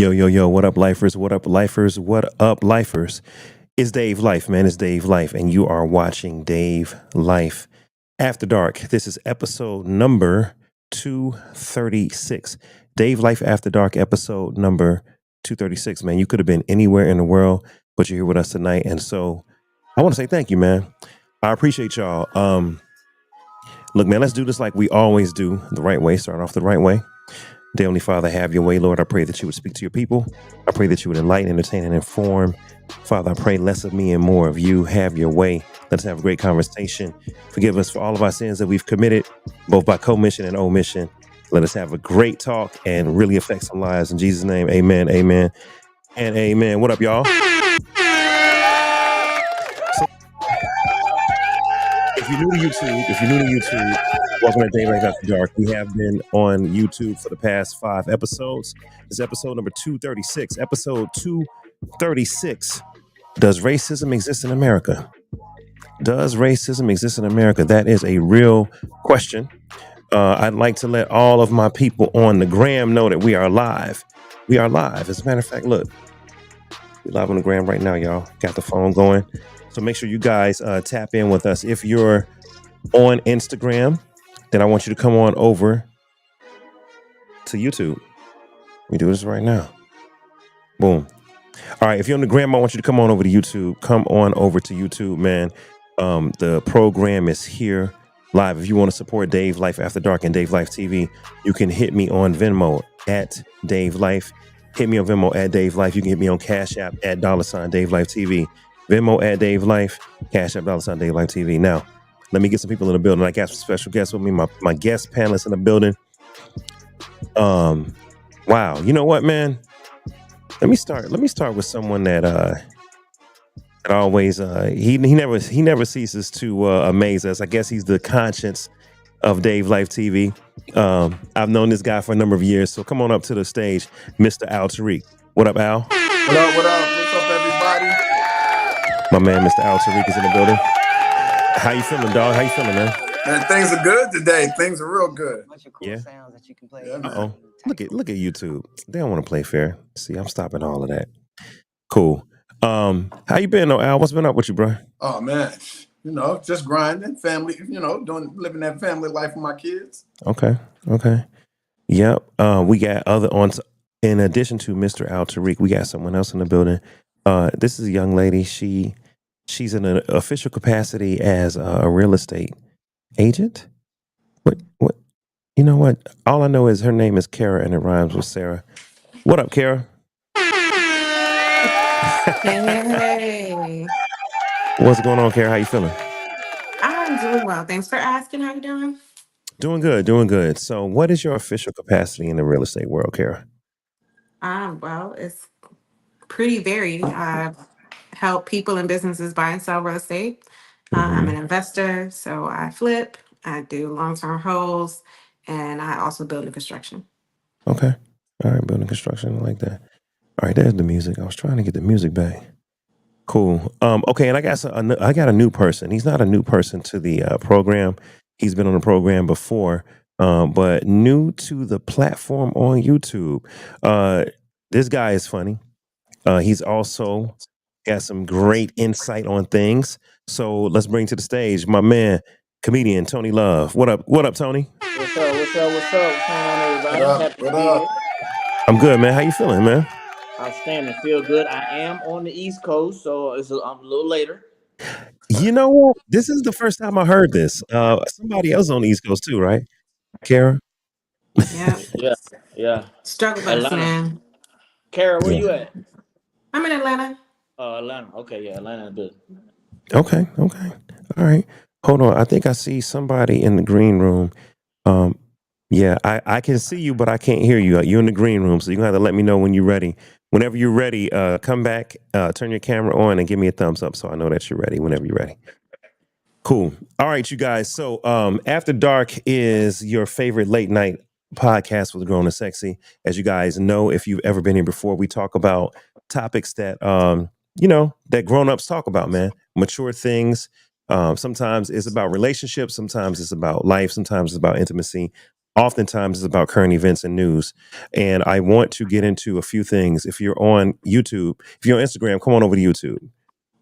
Yo, yo, yo, what up, lifers? What up, lifers? What up, lifers? It's Dave Life, man. It's Dave Life, and you are watching Dave Life After Dark. This is episode number 236. Dave Life After Dark, episode number 236, man. You could have been anywhere in the world, but you're here with us tonight. And so I want to say thank you, man. I appreciate y'all. Look, man, let's do this like we always do, the right way, start off the right way. Dear Heavenly Father, have your way, Lord. I pray that you would speak to your people. I pray that you would enlighten, entertain, and inform. Father, I pray less of me and more of you. Have your way. Let's have a great conversation. Forgive us for all of our sins that we've committed, both by commission and omission. Let us have a great talk and really affect some lives. In Jesus' name, amen, amen, and amen. What up, y'all? So, if you're new to YouTube, welcome to Dave Life After Dark. We have been on YouTube for the past 5 episodes. This is episode number 236. Episode 236. Does racism exist in America? Does racism exist in America? That is a real question. I'd like to let all of my people on the gram know that we are live. We are live. As a matter of fact, look, we're live on the gram right now, y'all. Got the phone going. So make sure you guys tap in with us. If you're on Instagram, then I want you to come on over to YouTube. We do this right now. Boom. All right. If you're on the gram, I want you to come on over to YouTube. Come on over to YouTube, man. The program is here live. If you want to support Dave Life After Dark and DaveLifeTV, you can hit me on Venmo at Dave Life. Hit me on Venmo at Dave Life. You can hit me on Cash App at $DaveLifeTV. Venmo at Dave Life. Cash App $DaveLifeTV. Now, let me get some people in the building. I got some special guests with me. My guest panelists in the building. Wow. You know what, man? Let me start with someone that always he never ceases to amaze us. I guess he's the conscience of Dave Life TV. I've known this guy for a number of years. So come on up to the stage, Mr. Al Tariq. What up, Al? What up? What up? What's up, everybody? My man, Mr. Al Tariq is in the building. How you feeling, dog? How you feeling, man? Man, things are good today. Things are real good. Bunch of cool sounds that you can play. Uh-oh. Look at YouTube. They don't want to play fair. See, I'm stopping all of that. Cool. How you been, though, Al? What's been up with you, bro? Oh man, just grinding, family, living that family life with my kids. Okay. Yep. We got in addition to Mr. Al Tariq, we got someone else in the building. This is a young lady. She's in an official capacity as a real estate agent. What? You know what? All I know is her name is Kara and it rhymes with Sarah. What up, Kara? Hey, What's going on, Kara? How you feeling? I'm doing well. Thanks for asking. How you doing? Doing good. So what is your official capacity in the real estate world, Kara? Well, it's pretty varied. I help people and businesses buy and sell real estate. I'm an investor, so I flip, I do long-term holds, and I also build new construction. Okay. All right, building construction, I like that. All right, there's the music. I was trying to get the music back. Cool. Okay, and I got a new person. He's not a new person to the program. He's been on the program before, but new to the platform on YouTube. This guy is funny. He's also got some great insight on things. So let's bring to the stage my man, comedian Tony Love. What up, Tony? What's up? What's going on, everybody? What up? I'm good, man. How you feeling, man? Outstanding. Feel good. I am on the East Coast, so I'm a little later. You know what? This is the first time I heard this. Somebody else on the East Coast too, right? Kara? Yeah. Struggle bus, Atlanta. man. Kara, where you at? I'm in Atlanta. Atlanta. Okay, yeah, Atlanta is good. Okay. All right. Hold on. I think I see somebody in the green room. Yeah, I can see you, but I can't hear you. You're in the green room, so you're going to have to let me know when you're ready. Whenever you're ready, come back, turn your camera on, and give me a thumbs up so I know that you're ready whenever you're ready. Cool. All right, you guys. So After Dark is your favorite late night podcast with Grown and Sexy. As you guys know, if you've ever been here before, we talk about topics that, that grown-ups talk about, man. Mature things. Sometimes it's about relationships. Sometimes it's about life. Sometimes it's about intimacy. oftentimes it's about current events and news. And I want to get into a few things. If you're on YouTube, if you're on Instagram, come on over to YouTube.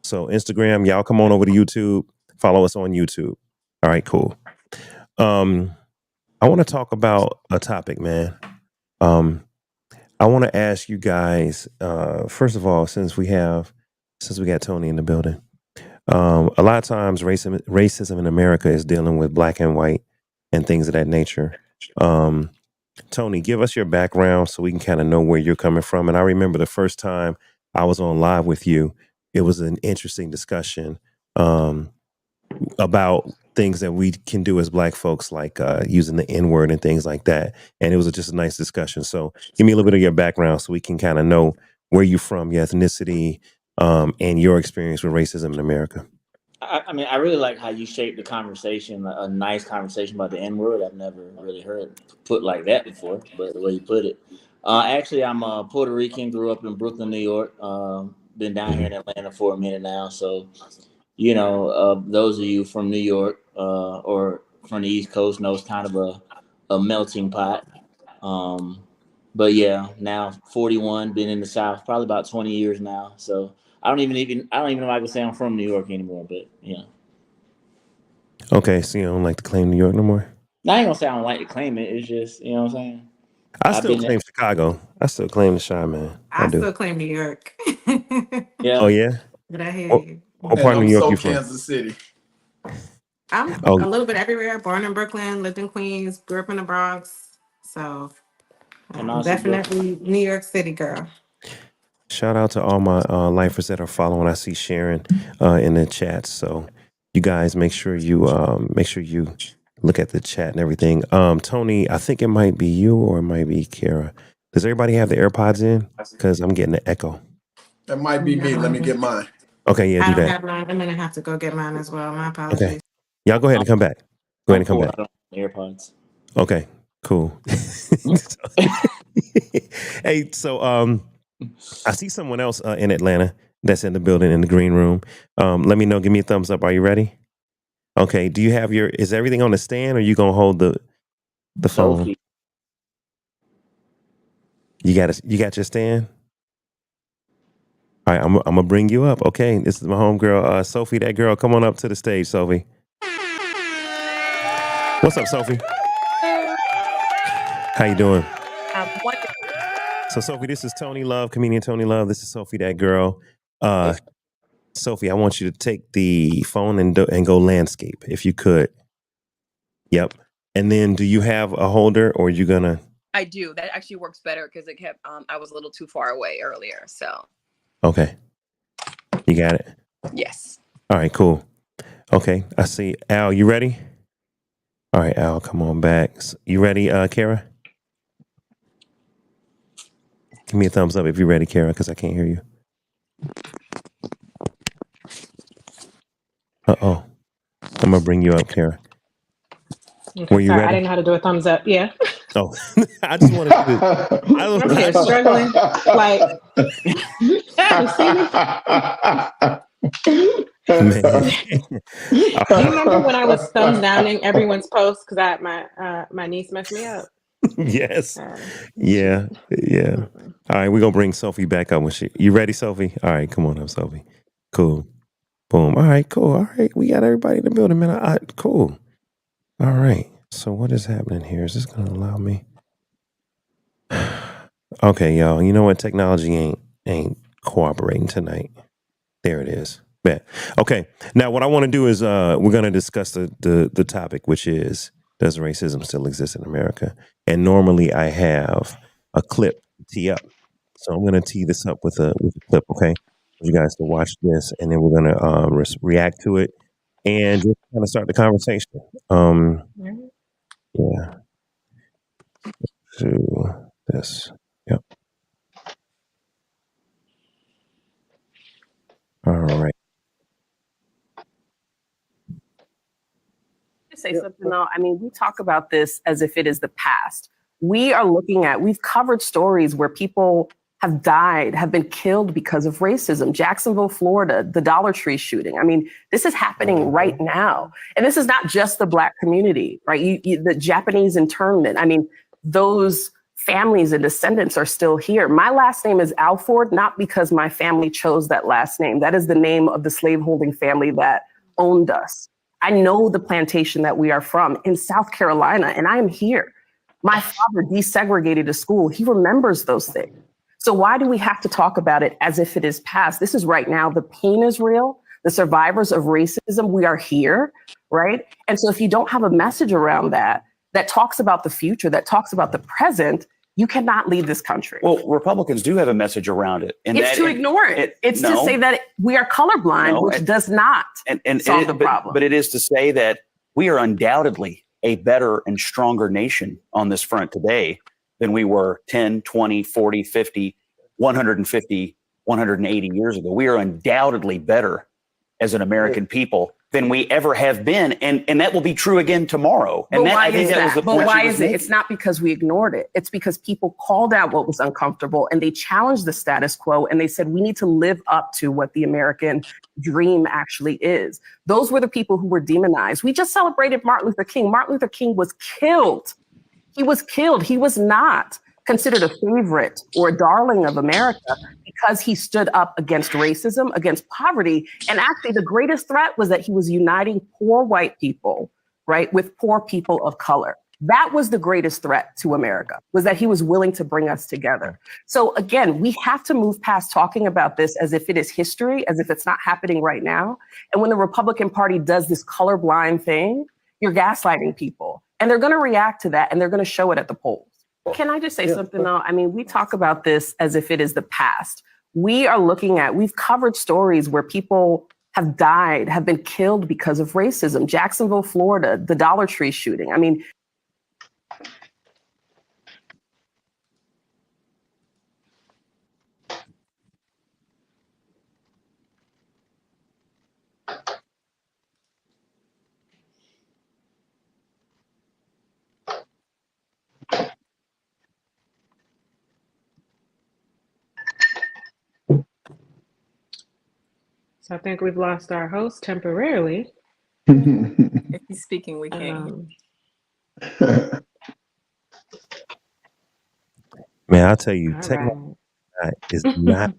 So Instagram, y'all come on over to YouTube. Follow us on YouTube. All right, cool. I want to talk about a topic, man. I want to ask you guys, first of all, since we got Tony in the building, a lot of times racism in America is dealing with black and white and things of that nature. Tony, give us your background so we can kind of know where you're coming from. And I remember the first time I was on live with you, it was an interesting discussion about things that we can do as black folks, like using the N-word and things like that. And it was just a nice discussion. So give me a little bit of your background so we can kind of know where you're from, your ethnicity, and your experience with racism in America. I mean, I really like how you shaped the conversation, a nice conversation about the N-word. I've never really heard put like that before, but the way you put it. Actually, I'm Puerto Rican, grew up in Brooklyn, New York. Been down here in Atlanta for a minute now. So, those of you from New York or from the East Coast know it's kind of a melting pot. But yeah, now 41, been in the South probably about 20 years now. So I don't even know if I can say I'm from New York anymore, but yeah. Okay, so you don't like to claim New York no more? I ain't gonna say I don't like to claim it. It's just, you know what I'm saying? I still claim Chicago. I still claim the Chi, man. I do. still claim New York. Yeah. Oh yeah. But I hear you. What part of New York you from? Kansas City. I'm a little bit everywhere. Born in Brooklyn, lived in Queens, grew up in the Bronx. So definitely New York City girl. Shout out to all my lifers that are following. I see Sharon in the chat. So you guys make sure you look at the chat and everything. Tony, I think it might be you or it might be Kara. Does everybody have the AirPods in? Because I'm getting an echo. That might be me. Let me get mine. Okay, yeah, do that. I don't have mine. I'm gonna have to go get mine as well. My apologies. Okay. Y'all go ahead and come back. Go ahead and come back. AirPods. Okay, cool. Hey, so I see someone else in Atlanta that's in the building in the green room. Let me know. Give me a thumbs up. Are you ready? Okay. Do you have is everything on the stand or you gonna hold the phone? Sophie. You got your stand? All right, I'm gonna bring you up. Okay, this is my homegirl, Sophie. That girl, come on up to the stage, Sophie. What's up, Sophie? How you doing? So, Sophie, this is Tony Love, comedian Tony Love. This is Sophie, that girl. Sophie, I want you to take the phone and go landscape, if you could. Yep. And then, do you have a holder, or are you gonna? I do. That actually works better because it kept. I was a little too far away earlier, so. Okay. You got it? Yes. All right, cool. Okay, I see. Al, you ready? All right, Al, come on back. You ready, Kara? Give me a thumbs up if you're ready, Kara, because I can't hear you. Uh-oh. I'm going to bring you up, Kara. Okay, Were you sorry, ready? I didn't know how to do a thumbs up. Yeah. Oh, I just wanted to. I'm here struggling. Like, you see me? Do you remember when I was thumbs downing everyone's posts because my niece messed me up? Yes. Yeah. All right, we're gonna bring Sophie back up when you ready, Sophie? All right, come on up, Sophie. Cool. Boom. All right, cool. All right, we got everybody in the building, man. Cool. All right. So what is happening here? Is this gonna allow me? Okay, y'all. You know what? Technology ain't cooperating tonight. There it is. Bet. Okay. Now, what I want to do is we're going to discuss the topic, which is, does racism still exist in America? And normally I have a clip to tee up. So I'm going to tee this up with a clip, okay? You guys can watch this, and then we're going to react to it and just kind of start the conversation. Yeah. To this. Yep. All right. Say something though. I mean, we talk about this as if it is the past. We've covered stories where people have died, have been killed because of racism. Jacksonville, Florida, the Dollar Tree shooting. I mean, this is happening right now. And this is not just the Black community, right? The Japanese internment. I mean, those families and descendants are still here. My last name is Alford, not because my family chose that last name. That is the name of the slaveholding family that owned us. I know the plantation that we are from in South Carolina, and I am here. My father desegregated a school. He remembers those things. So why do we have to talk about it as if it is past? This is right now. The pain is real. The survivors of racism, we are here, right? And so if you don't have a message around that talks about the future, that talks about the present, you cannot lead this country. Well, Republicans do have a message around it. And it's to ignore it. It's to say that we are colorblind, which does not solve the problem. But it is to say that we are undoubtedly a better and stronger nation on this front today than we were 10, 20, 40, 50, 150, 180 years ago. We are undoubtedly better as an American people than we ever have been. And that will be true again tomorrow. And but why I think is that was the But point why she was is it? making. It's not because we ignored it. It's because people called out what was uncomfortable and they challenged the status quo. And they said, we need to live up to what the American dream actually is. Those were the people who were demonized. We just celebrated Martin Luther King. Martin Luther King was killed. He was killed. He was not considered a favorite or a darling of America because he stood up against racism, against poverty. And actually the greatest threat was that he was uniting poor white people, right, with poor people of color. That was the greatest threat to America, was that he was willing to bring us together. So again, we have to move past talking about this as if it is history, as if it's not happening right now. And when the Republican Party does this colorblind thing, you're gaslighting people. And they're going to react to that, and they're going to show it at the polls. Can I just say something, though? I mean, we talk about this as if it is the past. We've covered stories where people have died, have been killed because of racism. Jacksonville, Florida, the Dollar Tree shooting. I mean, So I think we've lost our host temporarily. If he's speaking, we can't. Man, I'll tell you, All technology right. is not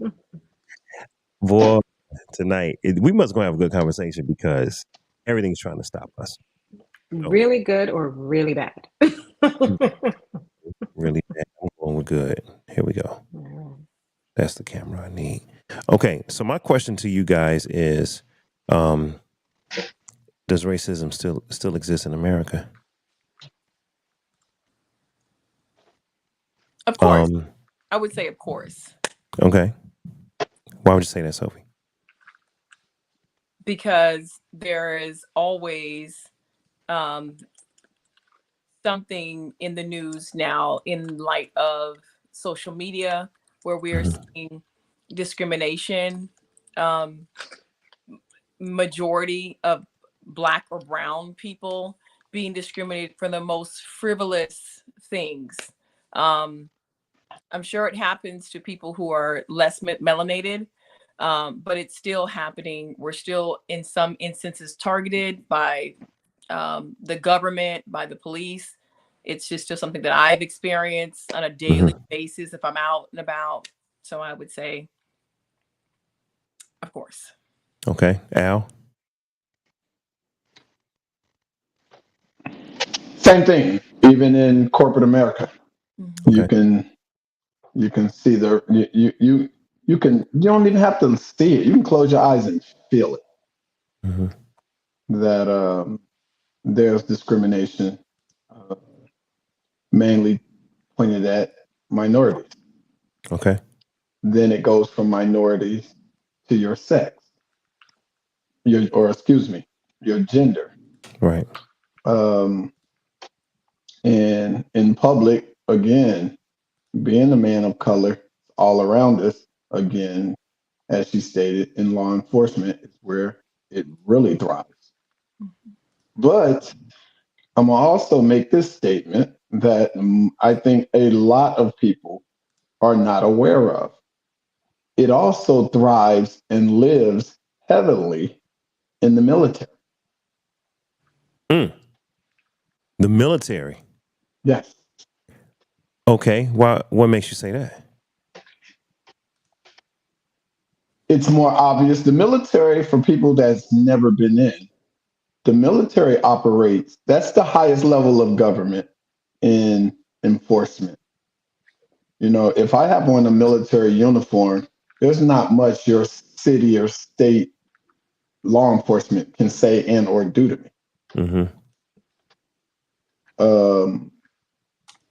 boy tonight. We must go have a good conversation because everything's trying to stop us. Really good or really bad? Really bad. I'm going with good. Here we go. That's the camera I need. Okay, so my question to you guys is, does racism still exist in America? Of course. I would say of course. Okay. Why would you say that, Sophie? Because there is always something in the news now in light of social media where we are seeing discrimination. Majority of Black or brown people being discriminated for the most frivolous things. I'm sure it happens to people who are less melanated, but it's still happening. We're still in some instances targeted by the government, by the police. It's just still something that I've experienced on a daily basis if I'm out and about. So I would say, of course. Okay. Al? Same thing, even in corporate America. Okay. You can see you don't even have to see it. You can close your eyes and feel it. That there's discrimination, mainly pointed at minorities. Okay. Then it goes from minorities to your sex, your gender. Right. And in public, again, being a man of color, all around us, again, as she stated, in law enforcement is where it really thrives. But I'm gonna also make this statement that I think a lot of people are not aware of. It also thrives and lives heavily in the military. The military. Yes. Okay. Why? What makes you say that? It's more obvious. The military, for people that's never been in, the military operates, that's the highest level of government in enforcement. You know, if I have on a military uniform, there's not much your city or state law enforcement can say and or do to me. Mm-hmm.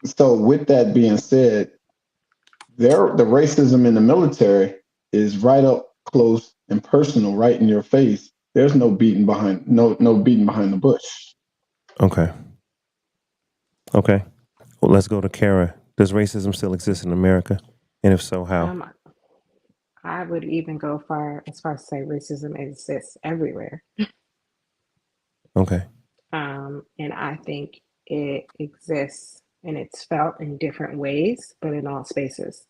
So with that being said, the racism in the military is right up close and personal, right in your face. There's no beating behind the bush. Okay. Okay. Well, let's go to Kara. Does racism still exist in America? And if so, how? I would even go as far as say racism exists everywhere. Okay. And I think it exists and it's felt in different ways, but in all spaces.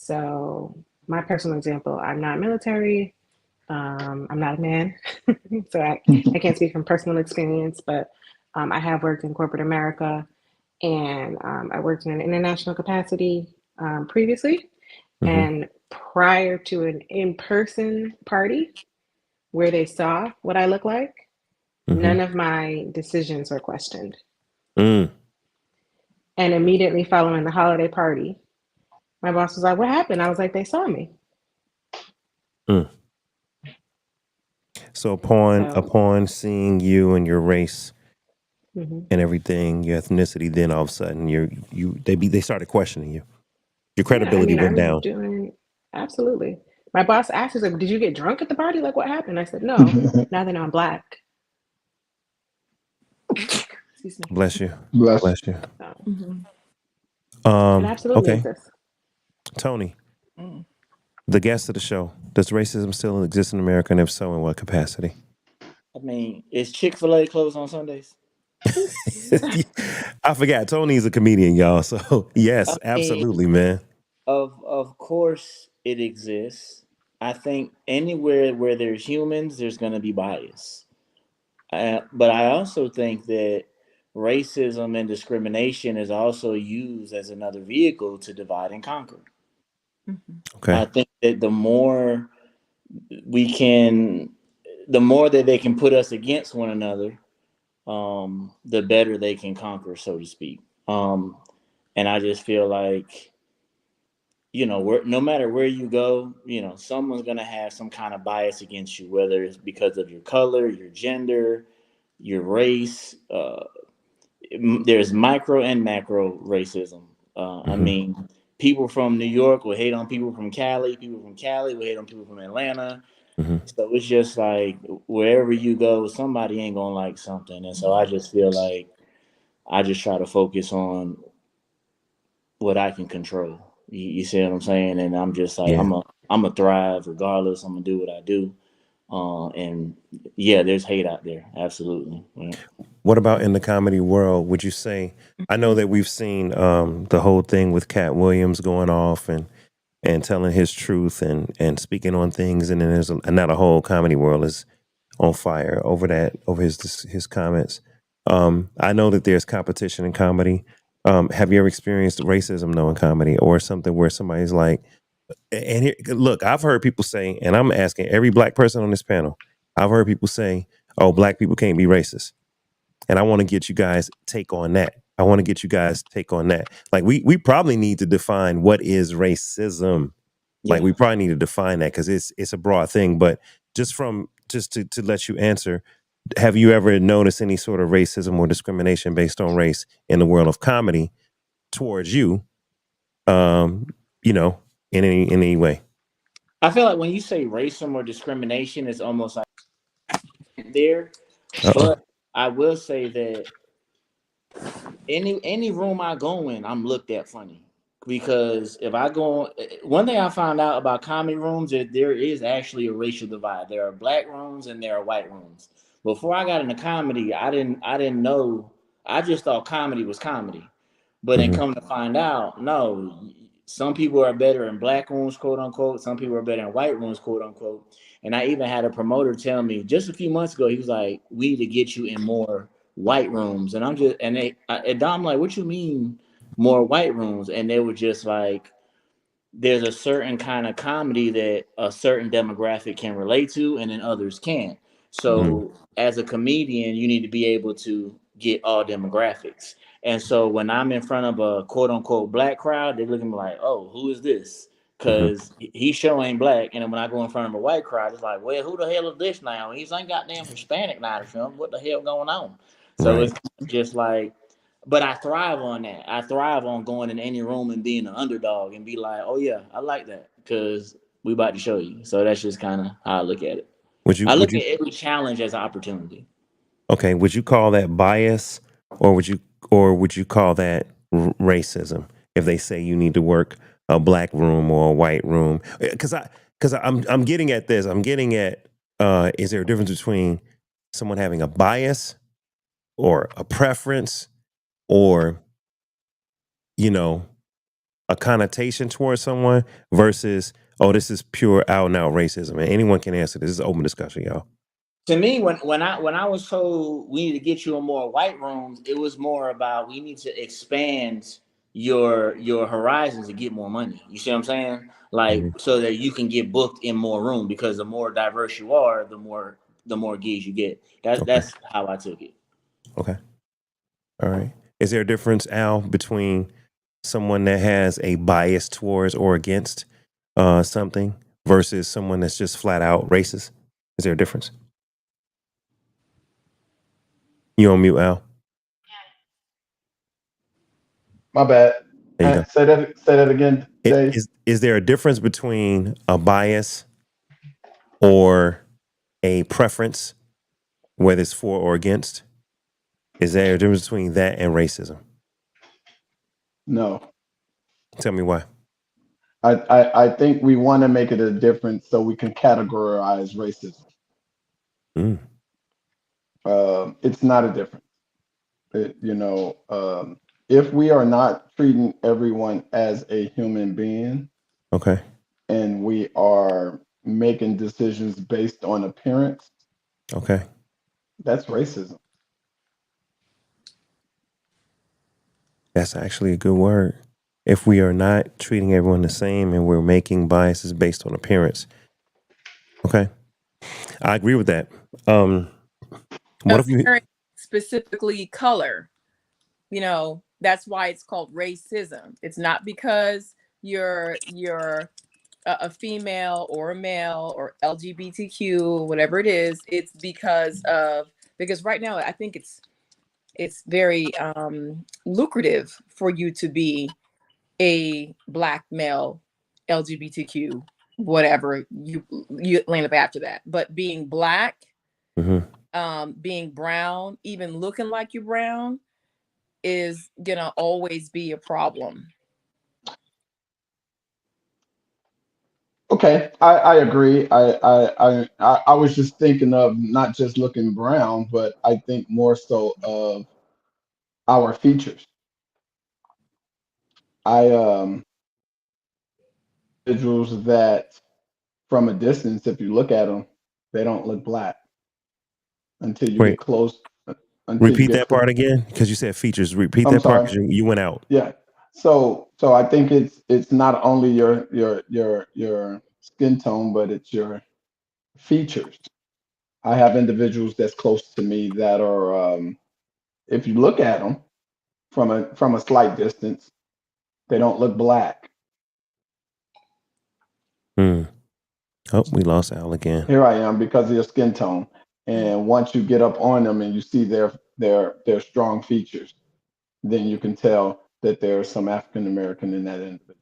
So my personal example, I'm not military. I'm not a man, so I can't speak from personal experience, but I have worked in corporate America, and I worked in an international capacity previously. Mm-hmm. And prior to an in-person party where they saw what I look like, none of my decisions were questioned. Mm. And immediately following the holiday party, my boss was like, "What happened?" I was like, "They saw me." Mm. So upon seeing you and your race and everything, your ethnicity, then all of a sudden they started questioning you. Your credibility I went was down. doing absolutely. My boss asked me, like, "Did you get drunk at the party? Like, what happened?" I said, "No. Now they know I'm Black." Excuse me. Bless you. Bless. Bless you. It absolutely Okay. exists. Tony, the guest of the show. Does racism still exist in America, and if so, in what capacity? I mean, is Chick-fil-A closed on Sundays? I forgot. Tony's a comedian, y'all. So yes, absolutely, man. Of course it exists. I think anywhere where there's humans, there's going to be bias. But I also think that racism and discrimination is also used as another vehicle to divide and conquer. Okay. I think that the more that they can put us against one another, the better they can conquer, so to speak. And I just feel like, no matter where you go, someone's going to have some kind of bias against you, whether it's because of your color, your gender, your race. There's micro and macro racism. I mean, people from New York will hate on people from Cali. People from Cali will hate on people from Atlanta. So it's just like wherever you go, somebody ain't gonna like something. And so I just feel like I just try to focus on what I can control. You see what I'm saying? And I'm just like, Yeah. I'm a thrive regardless. I'm gonna do what I do. And yeah, there's hate out there. Absolutely. Yeah. What about in the comedy world? Would you say? I know that we've seen the whole thing with Cat Williams going off and telling his truth and speaking on things, and then there's now the whole comedy world is on fire over his comments. I know that there's competition in comedy. Have you ever experienced racism though in comedy, or something where somebody's like, and here, look, I've heard people say, and I'm asking every Black person on this panel, I've heard people say, "Oh, Black people can't be racist," and I want to get you guys take on that. Like we probably need to define what is racism. Like we probably need to define that because it's a broad thing. But just to let you answer, have you ever noticed any sort of racism or discrimination based on race in the world of comedy towards you? In any way. I feel like when you say racism or discrimination, it's almost like there. But I will say that any room I go in, I'm looked at funny. Because if I go, one thing I found out about comedy rooms is there is actually a racial divide. There are Black rooms and there are white rooms. Before I got into comedy, I didn't know. I just thought comedy was comedy. But then come to find out, no, some people are better in black rooms, quote unquote. Some people are better in white rooms, quote unquote. And I even had a promoter tell me just a few months ago, he was like, "We need to get you in more white rooms." And I'm like, "What you mean more white rooms?" And they were just like, there's a certain kind of comedy that a certain demographic can relate to and then others can't. So as a comedian, you need to be able to get all demographics. And so when I'm in front of a quote unquote black crowd, they look at me like, "Oh, who is this?" Because he sure ain't black. And then when I go in front of a white crowd, it's like, "Well, who the hell is this now? He's ain't goddamn Hispanic now to film. What the hell going on?" So Right. it's just like, but I thrive on that. I thrive on going in any room and being an underdog and be like, "Oh yeah, I like that," because we about to show you. So that's just kind of how I look at it. I Would look you at every challenge as an opportunity. Okay, would you call that bias, or would you call that racism if they say you need to work a black room or a white room? I'm getting at this. I'm getting at is there a difference between someone having a bias or a preference or you know a connotation towards someone versus, oh, this is pure out and out racism? And anyone can answer this. This is an open discussion, y'all. To me, when I was told we need to get you in more white rooms, it was more about we need to expand your horizons to get more money. You see what I'm saying? Like Mhm. so that you can get booked in more room because the more diverse you are, the more gigs you get. Okay. That's how I took it. Okay. All right. Is there a difference, Al, between someone that has a bias towards or against something versus someone that's just flat out racist? Is there a difference? You on mute, Al? My bad. There you go. Say that again, Dave. Is there a difference between a bias or a preference, whether it's for or against? Is there a difference between that and racism? No. Tell me why. I think we want to make it a difference so we can categorize racism. Mm, It's not a difference. If we are not treating everyone as a human being okay. and we are making decisions based on appearance, Okay. that's racism. That's actually a good word. If we are not treating everyone the same and we're making biases based on appearance. Okay. I agree with that. What if you Apparent, specifically color. That's why it's called racism. It's not because you're a female or a male or LGBTQ, whatever it is. It's because right now I think it's very lucrative for you to be a black male, LGBTQ, whatever you land up after that. But being black, being brown, even looking like you're brown, is gonna always be a problem. Okay, I agree. I was just thinking of not just looking brown, but I think more so of our features. I Individuals that from a distance, if you look at them, they don't look black until you get wait, close. Until you repeat get that close. part again? Because you said features. Repeat I'm that part sorry. because you went out. Yeah. So I think it's not only your skin tone, but it's your features. I have individuals that's close to me that are, if you look at them from a slight distance, they don't look black. Hmm. Oh, we lost Al again. Here I am because of your skin tone. And once you get up on them and you see their strong features, then you can tell that there's some African American in that individual.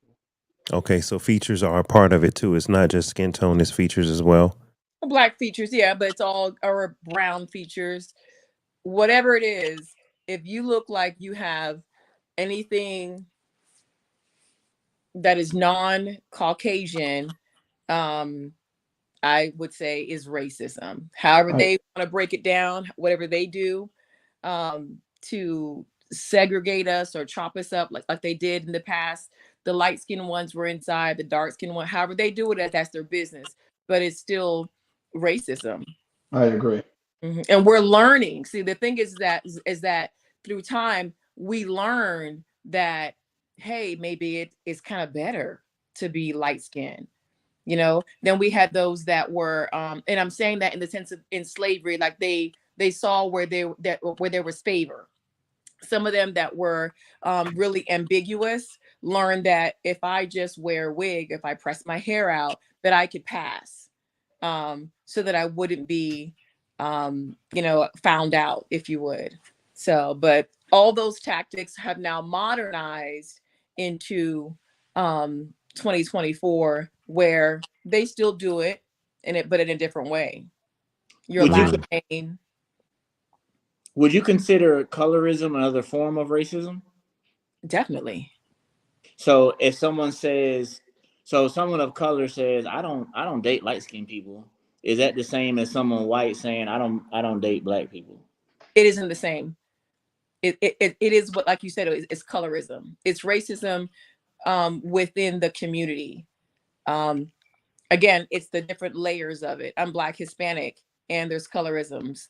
Okay, so features are a part of it too. It's not just skin tone, it's features as well. Black features, yeah, but it's all or brown features, whatever it is. If you look like you have anything that is non-Caucasian, I would say is racism. However, I, they want to break it down, whatever they do, to segregate us or chop us up like they did in the past. the light skinned ones were inside, the dark skinned one, however they do it, that's their business, but it's still racism. I agree. And we're learning. See, the thing is that through time we learn that, hey, maybe it's kind of better to be light skinned. Then we had those that were, and I'm saying that in the sense of in slavery, like they saw where there was favor. Some of them that were really ambiguous learned that if I just wear a wig, if I press my hair out, that I could pass, so that I wouldn't be, found out, if you would. So, but all those tactics have now modernized into 2024, where they still do it but in a different way. You're laughing. Would you consider colorism another form of racism? Definitely. So if someone of color says, I don't date light-skinned people, is that the same as someone white saying, I don't date black people? It isn't the same. It is what, like you said, it's colorism. It's racism within the community. Again, it's the different layers of it. I'm Black, Hispanic, and there's colorisms,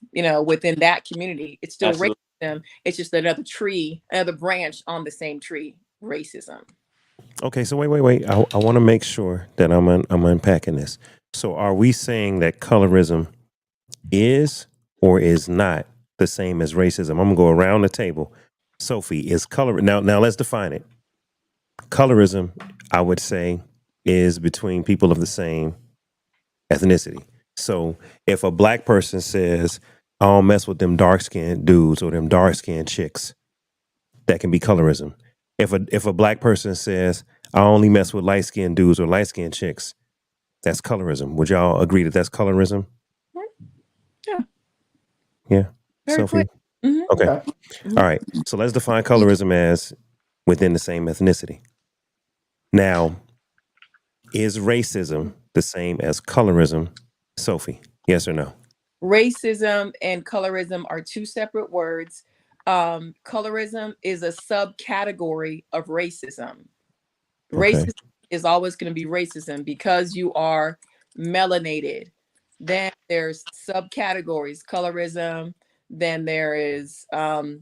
within that community. It's still Absolutely. Racism. It's just another tree, another branch on the same tree, racism. Okay, so wait. I want to make sure that I'm unpacking this. So are we saying that colorism is or is not the same as racism? I'm going to go around the table. Sophie, is color... Now let's define it. Colorism, I would say, is between people of the same ethnicity. So if a black person says, I don't mess with them dark-skinned dudes or them dark-skinned chicks, that can be colorism. If a black person says, I only mess with light-skinned dudes or light-skinned chicks, that's colorism. Would y'all agree that that's colorism? Yeah. Yeah. Very Sophie? Mm-hmm. Okay. Mm-hmm. All right. So let's define colorism as within the same ethnicity. Now, is racism the same as colorism? Sophie, yes or no? Racism and colorism are two separate words. Colorism is a subcategory of racism. Racism is always going to be racism because you are melanated. Then there's subcategories, colorism. Then there is, if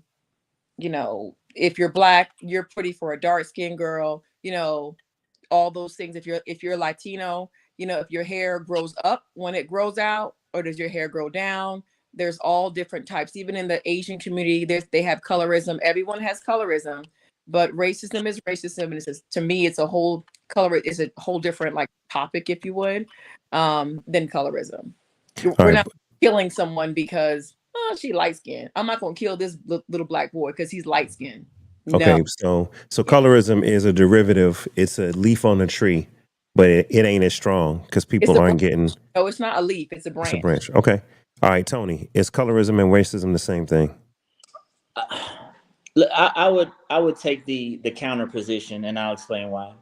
you're black, you're pretty for a dark skinned girl, all those things. If you're Latino, if your hair grows up when it grows out, or does your hair grow down? There's all different types. Even in the Asian community, they have colorism. Everyone has colorism, but racism is racism, and to me, it's a whole different topic, if you would, than colorism. We're not killing someone because she light skinned. I'm not gonna kill this little black boy because he's light skinned. Okay, so colorism is a derivative. It's a leaf on a tree, but it ain't as strong because people aren't getting. No, it's not a leaf. It's a branch. It's a branch. Okay. All right, Tony. Is colorism and racism the same thing? I would take the counter position, and I'll explain why.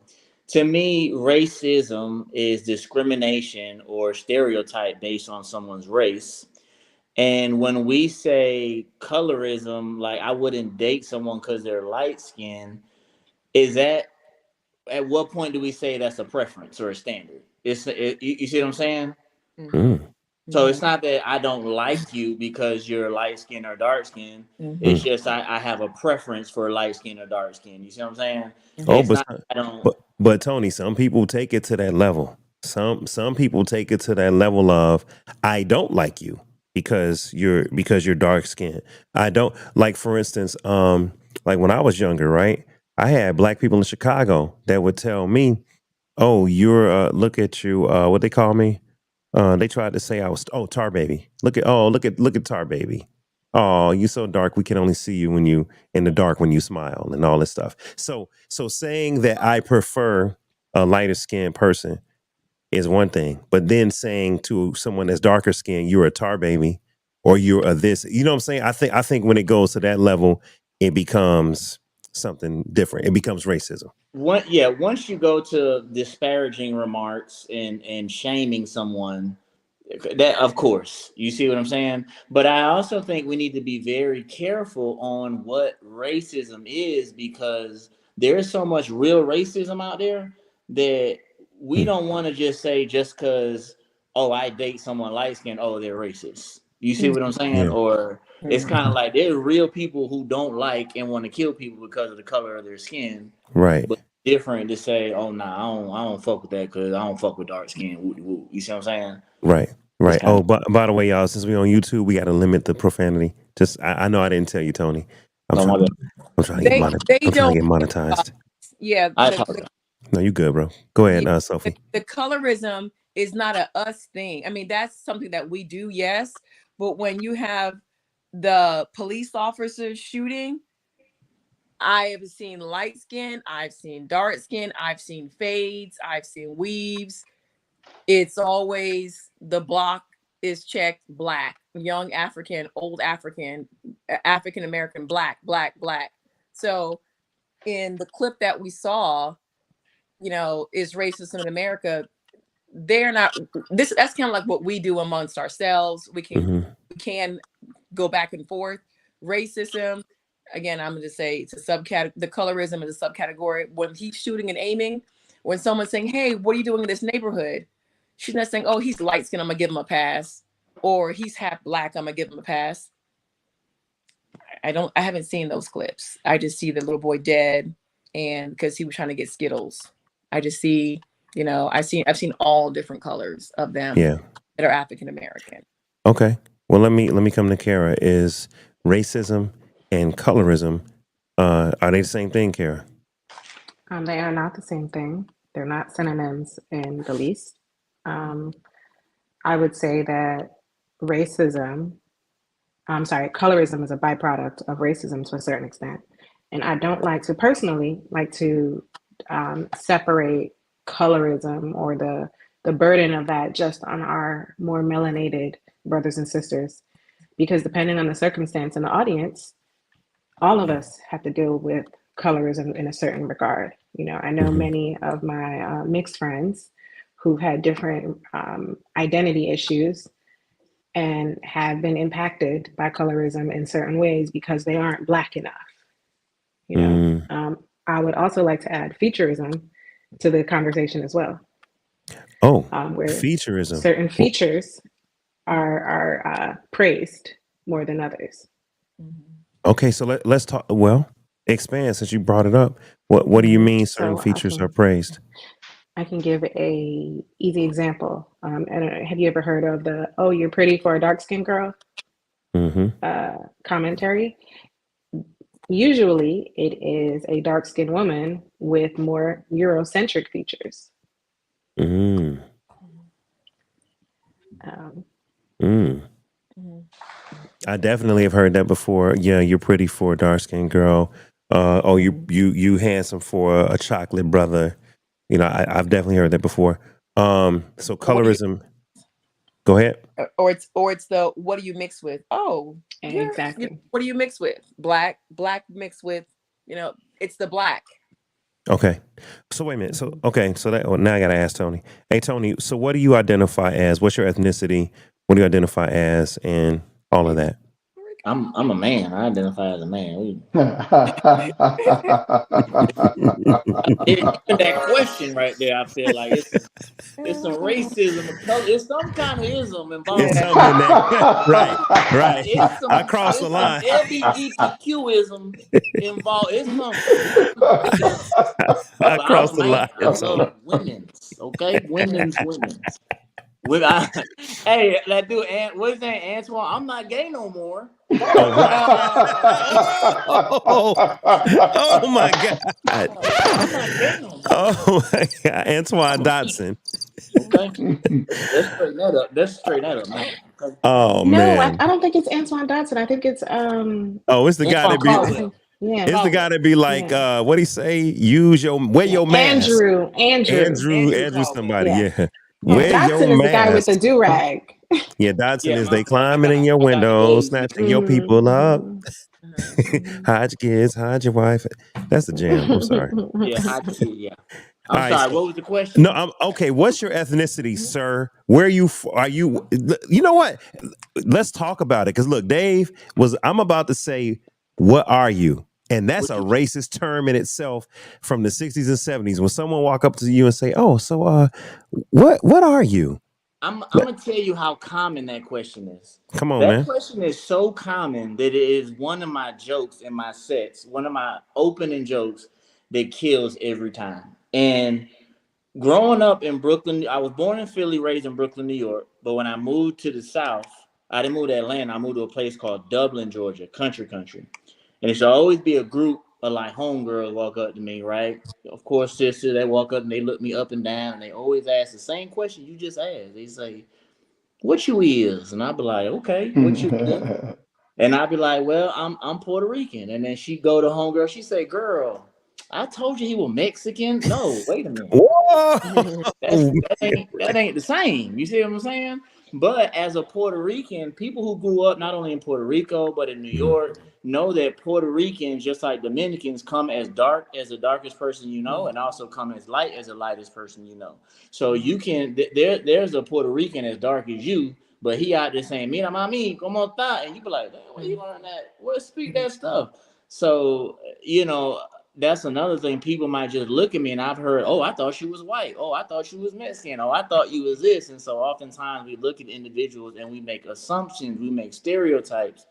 To me, racism is discrimination or stereotype based on someone's race. And when we say colorism, like I wouldn't date someone because they're light skinned, is that at what point do we say that's a preference or a standard? You see what I'm saying? Mm. So it's not that I don't like you because you're light skinned or dark skinned. Mm-hmm. It's just I have a preference for light skin or dark skin. You see what I'm saying? But Tony, some people take it to that level. Some people take it to that level of I don't like you because you're dark skinned. I don't like, for instance, like when I was younger, right? I had black people in Chicago that would tell me, "Oh, you're look at you. What they call me? They tried to say I was tar baby. Look at tar baby. Oh, you so dark. We can only see you when you in the dark when you smile and all this stuff. So saying that I prefer a lighter skinned person is one thing, but then saying to someone that's darker skinned, you're a tar baby or you're a this, you know what I'm saying? I think when it goes to that level, it becomes something different. It becomes racism. Once you go to disparaging remarks and shaming someone, that of course, you see what I'm saying? But I also think we need to be very careful on what racism is, because there is so much real racism out there that we don't want to just say just because, oh, I date someone light skinned, oh, they're racist. You see what I'm saying? Yeah. Or it's kind of like there are real people who don't like and want to kill people because of the color of their skin. Right. But different to say, oh, nah, I don't fuck with that because I don't fuck with dark skin. Woo. You see what I'm saying? Right. Right. kinda- Oh, but by the way, y'all, since we're on YouTube, we got to limit the profanity. Just, I know I didn't tell you, Tony. I'm Oh, my trying, bad. I'm trying to get I'm trying to get monetized. Yeah, I the, apologize. No, you good, bro. Go ahead, Sophie. the colorism is not a us thing. I mean, that's something that we do, yes. But when you have the police officers shooting, I have seen light skin, I've seen dark skin, I've seen fades, I've seen weaves. It's always the block is checked black, young African, old African, African American, black. So in the clip that we saw, you know, is racism in America. They're not this. That's kind of like what we do amongst ourselves. We can go back and forth. Racism, again, I'm going to say it's a subcategory. The colorism is a subcategory. When he's shooting and aiming, when someone's saying, "Hey, what are you doing in this neighborhood?" She's not saying, "Oh, he's light skinned, I'm gonna give him a pass," or "He's half black, I'm gonna give him a pass." I haven't seen those clips. I just see the little boy dead, and because he was trying to get Skittles. I just see, you know, I've seen all different colors of them that are African American. Okay. Well, let me come to Kara. Is racism and colorism are they the same thing, Kara? They are not the same thing. They're not synonyms in the least. I would say that colorism is a byproduct of racism to a certain extent. And I don't personally like to separate colorism or the burden of that just on our more melanated brothers and sisters, because depending on the circumstance and the audience, all of us have to deal with colorism in a certain regard. You know, I know many of my mixed friends who've had different identity issues and have been impacted by colorism in certain ways because they aren't Black enough. You know, I would also like to add featureism to the conversation as well. Oh, where featureism. Certain features are praised more than others. Okay, so let's talk. Well, expand since you brought it up. What do you mean certain features are praised? I can give a easy example. Have you ever heard of the "Oh, you're pretty for a dark-skinned girl" commentary? Usually, it is a dark-skinned woman with more Eurocentric features. I definitely have heard that before. Yeah, you're pretty for a dark-skinned girl. Oh, you handsome for a chocolate brother. You know, I've definitely heard that before. So colorism. Go ahead. Or it's the what do you mix with? Oh, exactly. What do you mix with? Black mixed with, you know, it's the black. Okay. So wait a minute. So now I gotta ask Tony. Hey Tony, so what do you identify as? What's your ethnicity? What do you identify as and all of that? I'm a man. I identify as a man. Even that question right there, I feel like it's some racism. It's some kind of ism involved. It's something in that. Right. I crossed the line. LGBTQism involved. It's something. I crossed the line. I love women's. Okay, women's. Hey, that dude, what's his name? Antoine. I'm not gay no more. Oh my God. Oh my God. Antoine Dotson. Okay. Let's straighten that up, man. Okay. Oh no, man. I don't think it's Antoine Dotson. I think it's it's the guy that be it's the guy that be like what he say? Wear your mask. Andrew somebody. Yeah. Dotson is the guy with the do-rag. Yeah, Dotson is they climbing in your window, snatching your people up. Hide your kids, hide your wife. That's the jam. I'm sorry. Hide your kids, I'm sorry. What was the question? No, I'm okay. What's your ethnicity, sir? Where are you? You know what? Let's talk about it. Because look, I'm about to say, what are you? And that's a racist term in itself from the 60s and 70s. When someone walk up to you and say, "Oh, so what are you?" I'm gonna tell you how common that question is. Come on, That man. question is so common that it is one of my jokes in my sets, one of my opening jokes that kills every time. And growing up in Brooklyn, I was born in Philly, raised in Brooklyn, New York. But when I moved to the South, I didn't move to Atlanta. I moved to a place called Dublin, Georgia, country. And it should always be a group of like homegirls walk up to me, right? Of course, sisters, they walk up and they look me up and down and they always ask the same question you just asked. They say, "What you is?" And I'll be like, "Okay, what you is?" And I'll be like, "Well, I'm Puerto Rican." And then she go to homegirl, she say, "Girl, I told you he was Mexican." No, wait a minute. Whoa. That ain't the same. You see what I'm saying? But as a Puerto Rican, people who grew up not only in Puerto Rico but in New York know that Puerto Ricans, just like Dominicans, come as dark as the darkest person you know, and also come as light as the lightest person you know. So you can there's a Puerto Rican as dark as you, but he out there saying, "Mira mami, como está?" And you be like, "Where you learn that? Where speak that stuff?" So that's another thing. People might just look at me and I've heard, "Oh, I thought she was white. Oh, I thought she was Mexican. Oh, I thought you was this." And so oftentimes we look at individuals and we make assumptions, we make stereotypes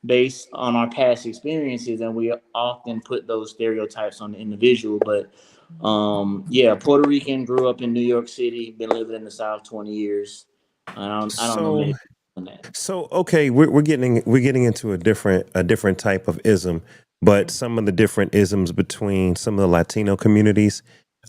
based on our past experiences, and we often put those stereotypes on the individual. But Puerto Rican, grew up in New York City, been living in the South 20 years. I don't know many on that. So okay, we're getting into a different type of ism, but some of the different isms between some of the Latino communities,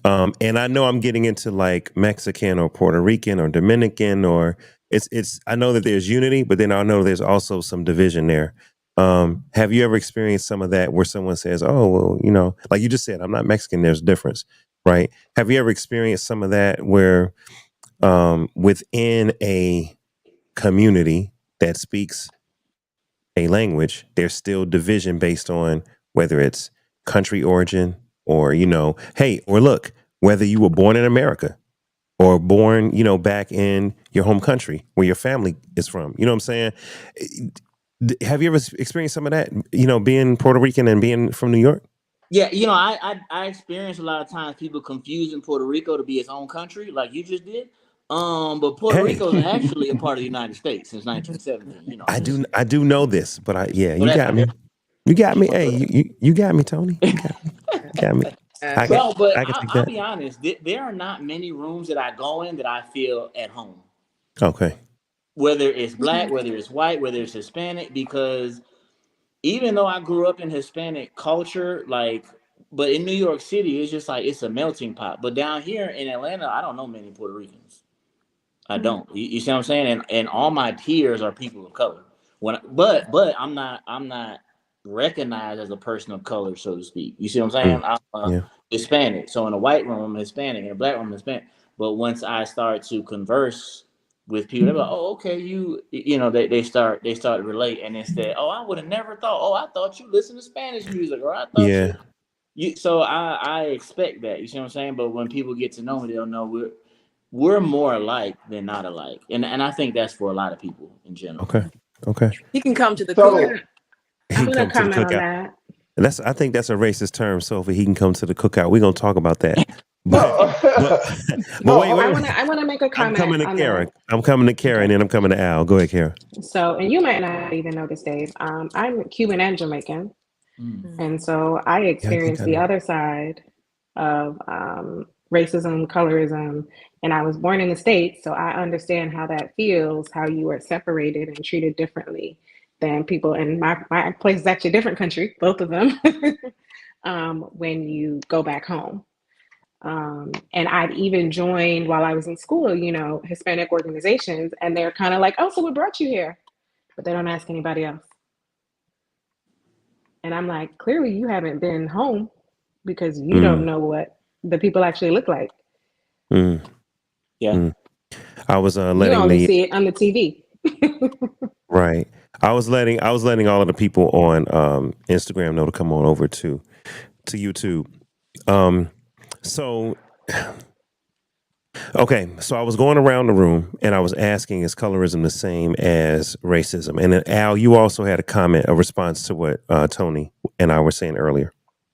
and I know I'm getting into like Mexican or Puerto Rican or Dominican, or it's I know that there's unity, but then I know there's also some division there. Have you ever experienced some of that where someone says, "Oh, well, like you just said, I'm not Mexican. There's a difference, right?" Have you ever experienced some of that where within a community that speaks a language, there's still division based on whether it's country origin or, hey, or look, whether you were born in America or born, back in your home country where your family is from. You know what I'm saying? Have you ever experienced some of that, being Puerto Rican and being from New York? Yeah, I experienced a lot of times people confusing Puerto Rico to be its own country, like you just did. But Puerto Hey, Rico is actually a part of the United States since 1917. I do know this, but you that's got me. You got me. Hey, you got me, Tony. You got me. You got me. I can take I'll that. be honest. There are not many rooms that I go in that I feel at home. Okay. Whether it's black, whether it's white, whether it's Hispanic, because even though I grew up in Hispanic culture, but in New York City, it's just like it's a melting pot. But down here in Atlanta, I don't know many Puerto Ricans. I don't. You see what I'm saying? And all my peers are people of color. But I'm not recognized as a person of color, so to speak. You see what I'm saying? I'm Hispanic. So in a white room, I'm Hispanic. In a black room, I'm Hispanic. But once I start to converse with people, they're like, "Oh, okay, they start to relate." And instead, "Oh, I would have never thought. Oh, I thought you listened to Spanish music, or I thought you." So I expect that. You see what I'm saying? But when people get to know me, they'll know we're more alike than not alike, and I think that's for a lot of people in general. Okay. He can come to the cookout. He I'm can gonna come to the comment on cookout. that. I think that's a racist term, Sophie. He can come to the cookout. We're gonna talk about that. No, But wait. I wanna make a comment. I'm coming to on Kara. that. I'm coming to Kara, and then I'm coming to Al. Go ahead, Kara. So, and you might not even know this, Dave. I'm Cuban and Jamaican, and so I experienced the other side of racism, colorism, and I was born in the States, so I understand how that feels. How you are separated and treated differently than people in my place is actually a different country, both of them. When you go back home. And I'd even joined while I was in school, Hispanic organizations, and they're kind of like, "Oh, so what brought you here?" But they don't ask anybody else. And I'm like, clearly you haven't been home because you don't know what the people actually look like. Yeah. I was letting you only see it on the TV. Right. I was letting all of the people on Instagram know to come on over to YouTube. So Okay, so I was going around the room and I was asking, is colorism the same as racism? And then Al, you also had a response to what Tony and I were saying earlier.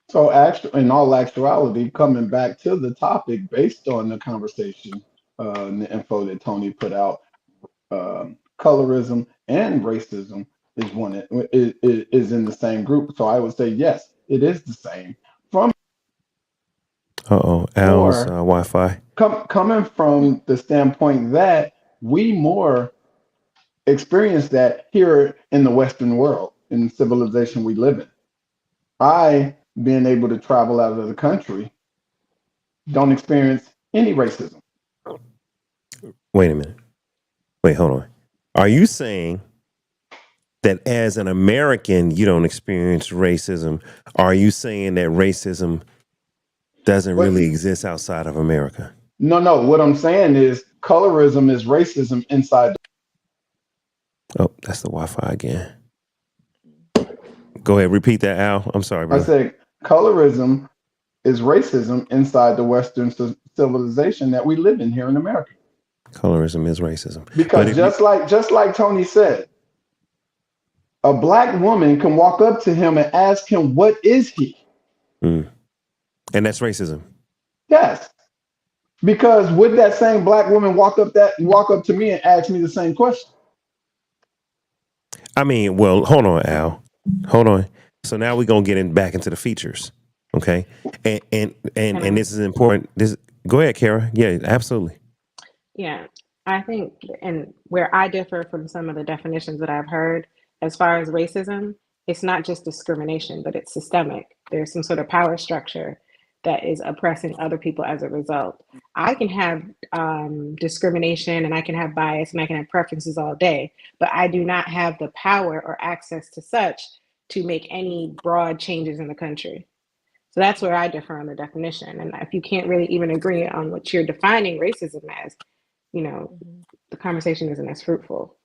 So, in all actuality, coming back to the topic based on the conversation and the info that Tony put out, colorism and racism is in the same group. So I would say yes, it is the same. From Al's or Wi-Fi. coming from the standpoint that we more experience that here in the Western world, in the civilization we live in. I, being able to travel out of the country, don't experience any racism. Wait a minute. Wait, hold on. Are you saying that as an American, you don't experience racism? Are you saying that racism doesn't But really exist outside of America? no. What I'm saying is colorism is racism inside. Oh, that's the Wi-Fi again. Go ahead, repeat that, Al. I'm sorry, I bro. said colorism is racism inside the Western civilization that we live in here in America. Colorism is racism. Because just like Tony said, a black woman can walk up to him and ask him, "What is he?" And that's racism. Yes. Because would that same black woman walk up to me and ask me the same question? I mean, well, hold on, Al. Hold on. So now we're gonna get back into the features. Okay. And this is important. Go ahead, Kara. Yeah, absolutely. Yeah, I think, and where I differ from some of the definitions that I've heard, as far as racism, it's not just discrimination, but it's systemic. There's some sort of power structure that is oppressing other people as a result. I can have discrimination and I can have bias and I can have preferences all day, but I do not have the power or access to such to make any broad changes in the country. So that's where I differ on the definition. And if you can't really even agree on what you're defining racism as, the conversation isn't as fruitful.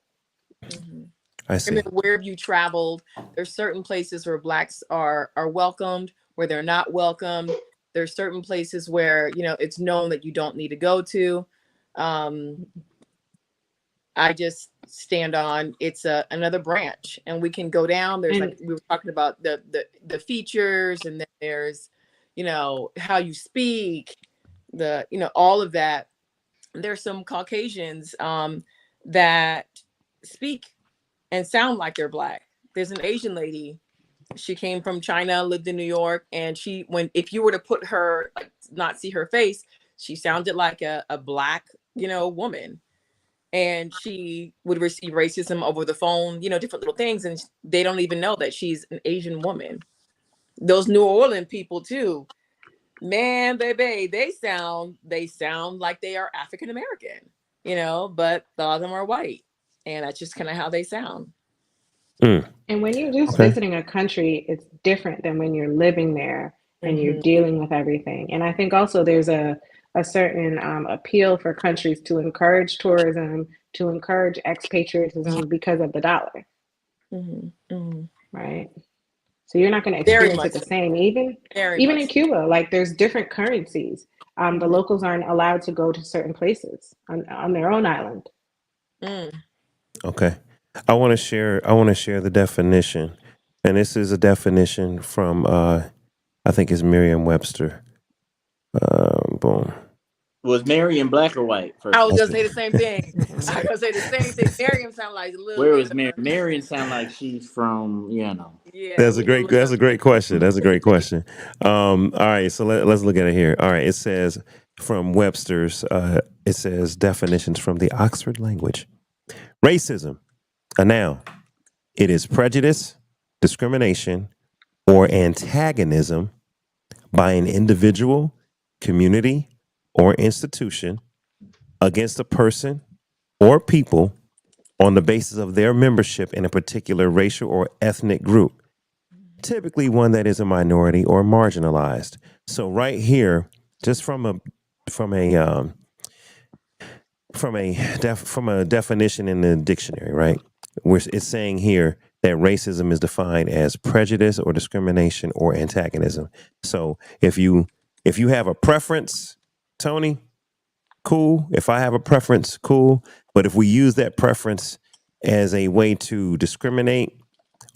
I see. And then where have you traveled? There's certain places where Blacks are welcomed, where they're not welcomed. There's certain places where, it's known that you don't need to go to. I just stand on it's another branch, and we can go down. There's like we were talking about the features, and then there's, how you speak, all of that. There's some Caucasians that speak and sound like they're Black. There's an Asian lady. She came from China, lived in New York, and if you were to put her, like, not see her face, she sounded like a Black, woman. And she would receive racism over the phone, different little things, and they don't even know that she's an Asian woman. Those New Orleans people too, man, baby, they sound like they are African American, but a lot of them are white, and that's just kind of how they sound. And when you're just visiting a country, it's different than when you're living there and you're dealing with everything. And I think also there's a certain appeal for countries to encourage tourism, to encourage expatriatism because of the dollar. Right? So you're not going to experience it the same. Even in Cuba, like, there's different currencies. The locals aren't allowed to go to certain places on their own island. Okay. I want to share the definition. And this is a definition from I think it's Merriam-Webster. Boom. Was Marion black or white? First? I was gonna say the same thing. Marion sound like a little. Where was Marion? Marion sound like she's from, Yeah. That's a great question. That's a great question. All right, so let's look at it here. All right, it says from Webster's. It says definitions from the Oxford language. Racism, a noun. It is prejudice, discrimination, or antagonism by an individual, community, or institution against a person or people on the basis of their membership in a particular racial or ethnic group, typically one that is a minority or marginalized. So right here, just from a definition in the dictionary, right? Where it's saying here that racism is defined as prejudice or discrimination or antagonism. So if you have a preference, Tony, cool. If I have a preference, cool. But if we use that preference as a way to discriminate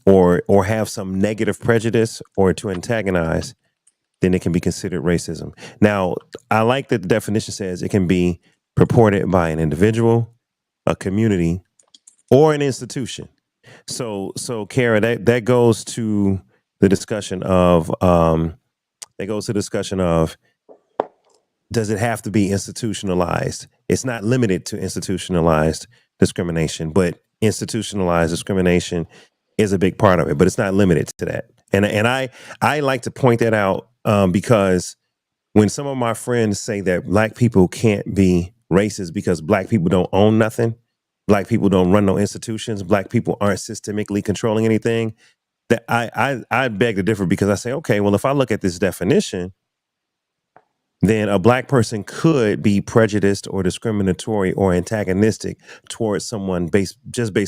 or have some negative prejudice or to antagonize, then it can be considered racism. Now, I like that the definition says it can be purported by an individual, a community, or an institution. So Kara, that goes to the discussion of does it have to be institutionalized? It's not limited to institutionalized discrimination, but institutionalized discrimination is a big part of it, but it's not limited to that. And I like to point that out because when some of my friends say that black people can't be racist because black people don't own nothing, black people don't run no institutions, black people aren't systemically controlling anything, that I beg to differ, because I say, okay, well, if I look at this definition, then a black person could be prejudiced or discriminatory or antagonistic towards someone based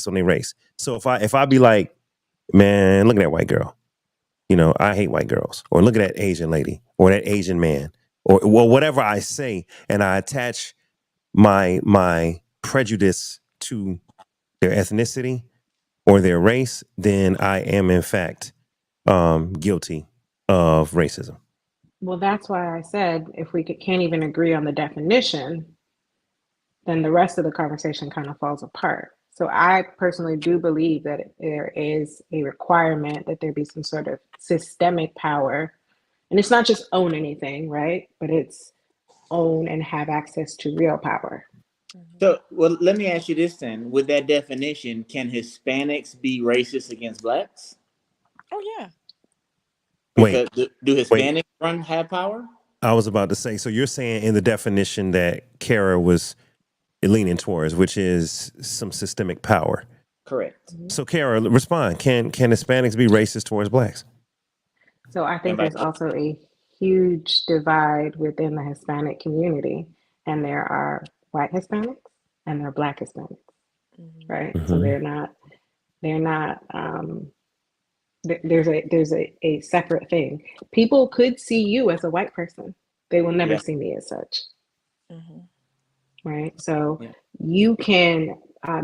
on their race. So if I be like, man, look at that white girl, I hate white girls, or look at that Asian lady or that Asian man, or well, whatever I say, and I attach my prejudice to their ethnicity or their race, then I am in fact guilty of racism. Well, that's why I said if we can't even agree on the definition, then the rest of the conversation kind of falls apart. So I personally do believe that there is a requirement that there be some sort of systemic power. And it's not just own anything, right? But it's own and have access to real power. So, well, let me ask you this then. With that definition, can Hispanics be racist against blacks? Oh, yeah. Because do Hispanics have power? I was about to say, so you're saying in the definition that Kara was leaning towards, which is some systemic power. Correct. So Kara, respond. Can Hispanics be racist towards blacks? So I think there's also a huge divide within the Hispanic community, and there are white Hispanics and there are black Hispanics, right? Mm-hmm. So they're not. There's a separate thing. People could see you as a white person. They will never see me as such. Mm-hmm. Right? So you can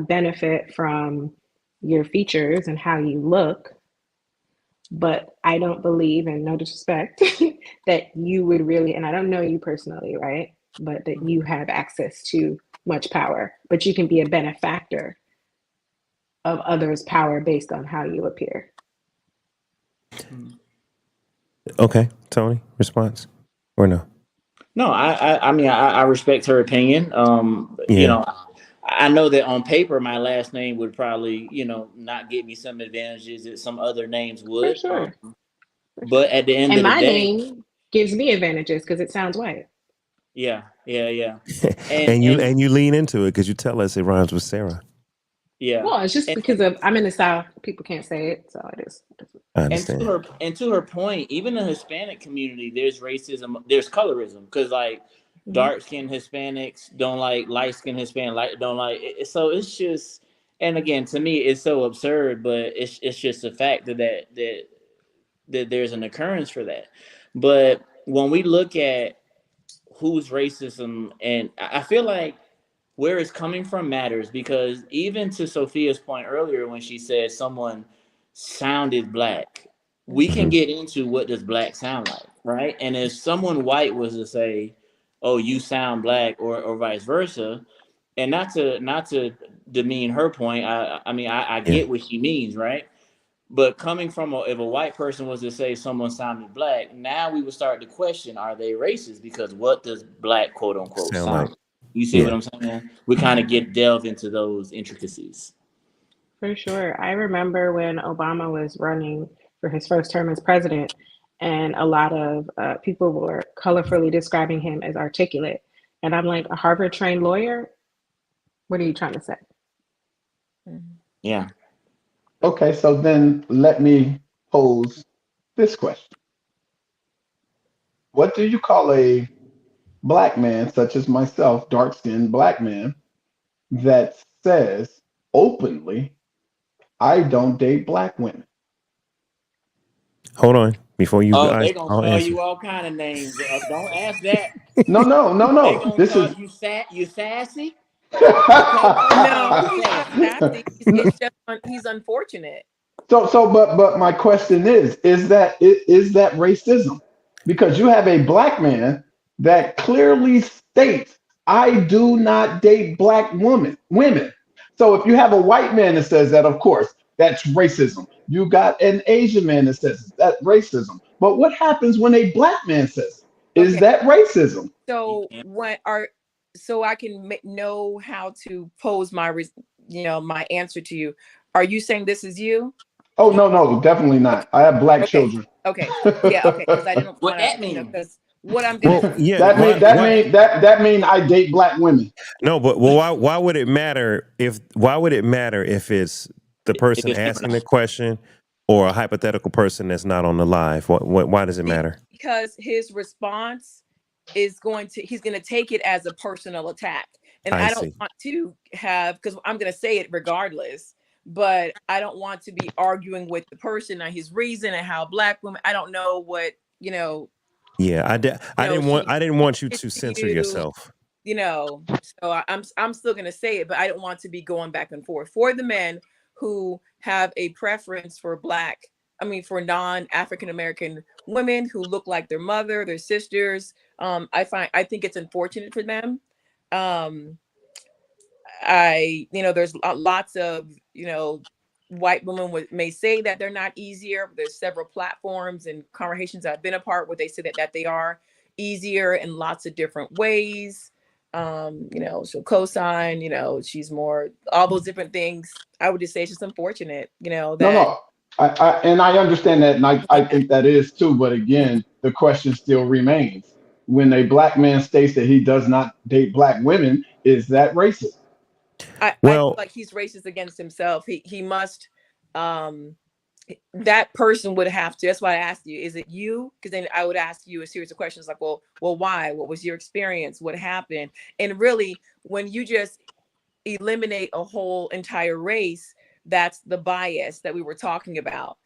benefit from your features and how you look, but I don't believe, and no disrespect, that you would really, and I don't know you personally, right? But that you have access to much power, but you can be a benefactor of others' power based on how you appear. Okay, Tony, response or no? No, I mean, I respect her opinion. I know that on paper, my last name would probably, not get me some advantages that some other names would. For sure. But at the end of the my day, name gives me advantages because it sounds white. Yeah. And you lean into it because you tell us it rhymes with Sarah. Yeah. Well, it's just because I'm in the South, people can't say it, so it is. I understand. And to her point, even in the Hispanic community, there's racism, there's colorism, because dark-skinned Hispanics don't like light-skinned Hispanic, don't like it. So it's just, and again, to me, it's so absurd, but it's just a fact that there's an occurrence for that. But when we look at who's racism, and I feel like where it's coming from matters, because even to Sophia's point earlier, when she said someone sounded black, we can get into what does black sound like, right? And if someone white was to say, "Oh, you sound black," or vice versa, and not to demean her point, I get what she means, right? But coming from if a white person was to say someone sounded black, now we would start to question, are they racist? Because what does black, quote unquote, sound like? You see what I'm saying? We kind of delve into those intricacies. For sure. I remember when Obama was running for his first term as president, and a lot of people were colorfully describing him as articulate. And I'm like, a Harvard-trained lawyer? What are you trying to say? Yeah. Okay, so then let me pose this question. What do you call a black man, such as myself, dark-skinned black man, that says openly, I don't date black women? Hold on. before you Oh, guys they gonna all call answer. you all kind of names. Don't ask that. They No. gonna This call is you sassy. Okay, call you No, something he's not sassy. sassy. It's just he's unfortunate. but my question is that racism? Because you have a black man that clearly states, I do not date black women. So if you have a white man that says that, of course, that's racism. You got an Asian man that says it, that's racism. But what happens when a black man says it? Is Okay, that racism? so Yeah. so I can know how to pose my my answer to you. Are you saying this is you? Oh no, definitely Okay, not. I have black okay, children. okay, yeah, okay. Because I didn't What want to, that mean? because what I'm gonna Well, say. yeah. That Why? mean that Why? mean that mean I date black women. No, but why would it matter if? Why would it matter if it's the If person it's him or asking the not? question or a hypothetical person that's not on the live? Why does it matter? Because his response is he's going to take it as a personal attack, and I I don't see. want to have, because I'm going to say it regardless, but I don't want to be arguing with the person on his reason and how black women, I don't know what Yeah, she I didn't want you did to to censor you, yourself. so I'm still going to say it, but I don't want to be going back and forth. For the men who have a preference for for non-African American women who look like their mother, their sisters, I think it's unfortunate for them. um there's lots of white women may say that they're not easier. There's several platforms and conversations I've been a part where they say that they are easier in lots of different ways. She'll co-sign, she's more, all those different things. I would just say it's just unfortunate, that, No. I understand that, and I yeah. think that is too. But again, the question still remains: when a black man states that he does not date black women, is that racist? I feel Well, like he's racist against himself. He must, um that person would have to. That's why I asked you, is it you? Because then I would ask you a series of questions like, well, why? What was your experience? What happened? And really, when you just eliminate a whole entire race, that's the bias that we were talking about.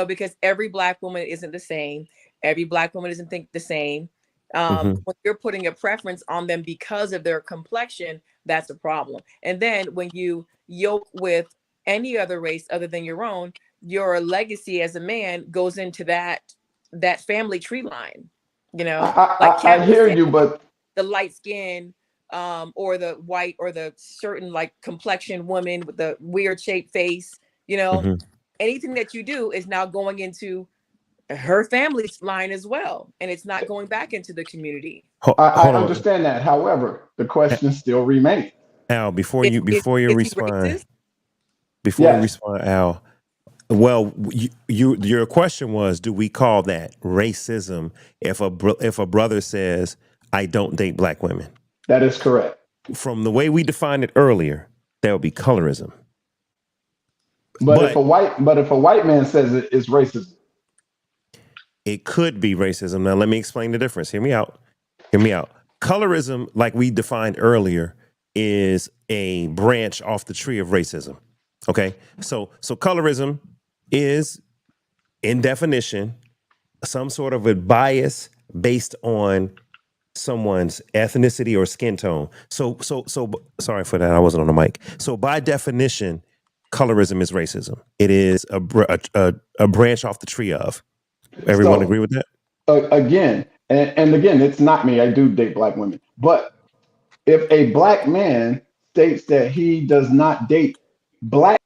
Because every black woman isn't the same. Every black woman doesn't think the same. mhm. When you're putting a preference on them because of their complexion, that's a problem. And then when you yoke with any other race other than your own, your legacy as a man goes into that family tree line. Like I Kat was hear saying, you, but the light skin, or the white, or the certain like complexion woman with the weird shaped face, Mhm. anything that you do is now going into her family's line as well, and it's not going back into the community. I Hold on, understand that. However, the question still remains. Al. Is he racist? Before you Yes, respond, Al. Well, your question was, do we call that racism if a brother says I don't date black women? that is correct. From the way we defined it earlier, that would be colorism. But if But a white man says it, it's racism. it could be racism. Now, let me explain the difference. Hear me out. Hear me out. Colorism, like we defined earlier, is a branch off the tree of racism. Okay, so colorism is, in definition, some sort of a bias based on someone's ethnicity or skin tone. So sorry for that. I wasn't on the mic. So by definition, colorism is racism. It is a branch off the tree of. Everyone So agree with that? again, and again, it's not me. I do date black women. But if a black man states that he does not date black,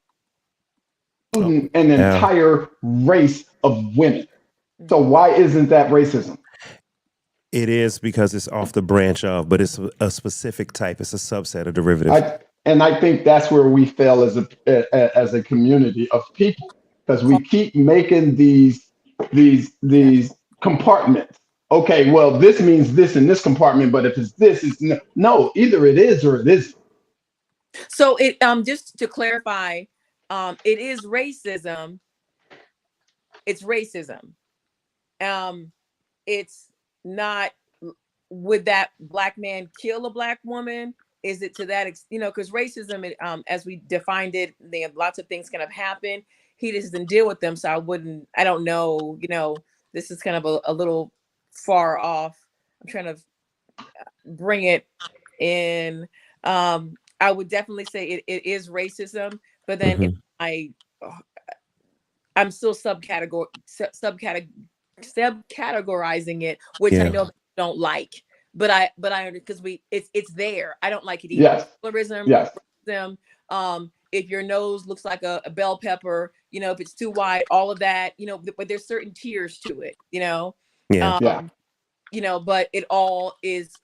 Oh, an Al. entire race of women. So why isn't that racism? It is because it's off the branch of, but it's a specific type. It's a subset, a derivative. I think that's where we fail as a community of people, because we keep making these compartments. Okay, well, this means this in this compartment, but if it's this, it's no. Either it is or it isn't. So it just to clarify, it is racism. It's racism. Um, it's not. Would that black man kill a black woman? Is it to that because racism, as we defined it, they have lots of things kind of happen. He doesn't deal with them, so I don't know. this is kind of a little far off. I'm trying to bring it in. I would definitely say it is racism, but then if I'm still subcategorizing it, which I know people don't like, but I because it's there. I don't like it either. Yes. Colorism, Yes. racism, if your nose looks like a bell pepper, you know, if it's too wide, all of that, you know, but there's certain tiers to it, you know. Yeah. You know, but it all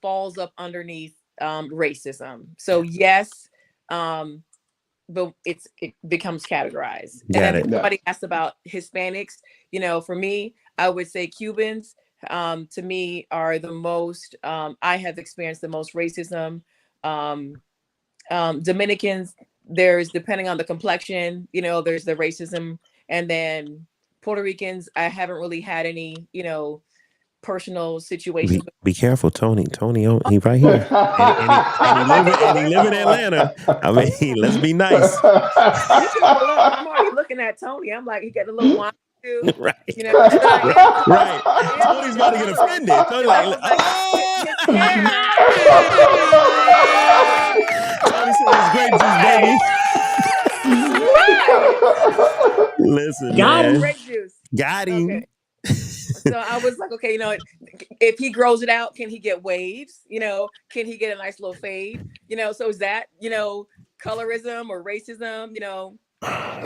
falls up underneath racism. So yes, but it becomes categorized. Got and then it. somebody asked about Hispanics. You know, for me, I would say Cubans to me are the most I have experienced the most racism. Dominicans, there's, depending on the complexion, you know, there's the racism. And then Puerto Ricans, I haven't really had any, you know, personal situations. Be careful, Tony. Tony, he right here, and he live in Atlanta. I mean, let's be nice. I'm already looking at Tony. I'm like, he got a little wine too. Right. You know, right. Tony's about to get offended. Tony like, oh! Tony said it's grape juice, baby. Listen, man. Grape juice. Got him. Okay. So I was like, okay, you know, if he grows it out, can he get waves? You know, can he get a nice little fade? You know, so is that, you know, colorism or racism, you know?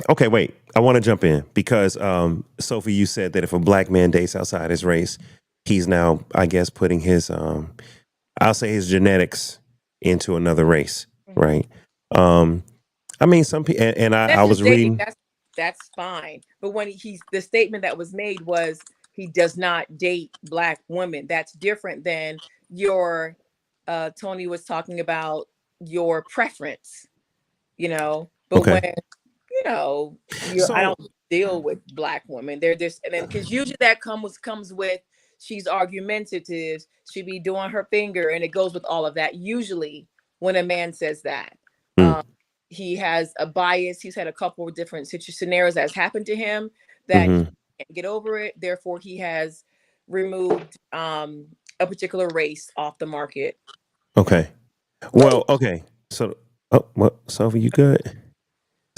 Okay, wait. I want to jump in because Sophie, you said that if a black man dates outside his race, he's now, I guess, putting his I'll say his genetics into another race, right? I mean, some people, and I was reading. That's fine, but when the statement that was made was he does not date black women. That's different than your Tony was talking about your preference, you know. But when you know, I don't deal with black women. They're just, and then because usually that comes with she's argumentative, she be doing her finger, and it goes with all of that. Usually, when a man says that, he has a bias. He's had a couple of different scenarios that has happened to him that he can't get over it. Therefore, he has removed a particular race off the market. Okay. Well, okay. So, what, Sophie, you good?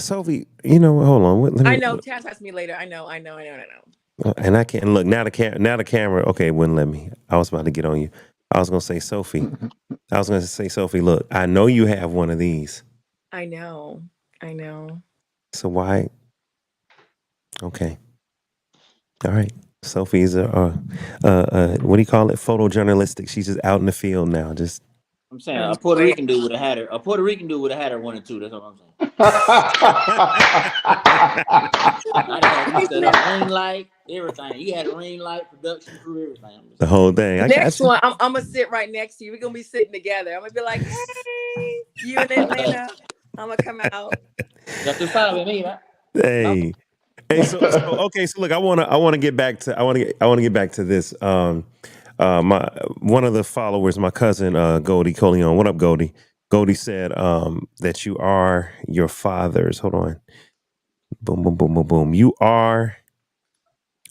Sophie, you know, hold on. I know. Taz asked me later. I know. And I can't look now. The camera. Okay, wouldn't let me. I was about to get on you. I was gonna say, Sophie. Look, I know you have one of these. I know. So why? Okay. All right. Sophie's what do you call it? Photojournalistic. She's just out in the field now. Just. I'm saying a Puerto Rican dude would have had her. A Puerto Rican dude would have had her 1 and 2. That's what I'm saying. I'd have set up ring light, everything. You had a ring light, production crew, everything. The whole thing. Next one, I'm gonna sit right next to you. We're gonna be sitting together. I'm gonna be like, hey, you in Atlanta. I'm gonna come out. That's the fine with me, man. Hey. Hey, so okay, so look, I want to get back to this. My one of the followers, my cousin Goldie Coleon. What up, Goldie? Goldie said that you are your father's. Hold on. Boom, boom, boom, boom, boom. You are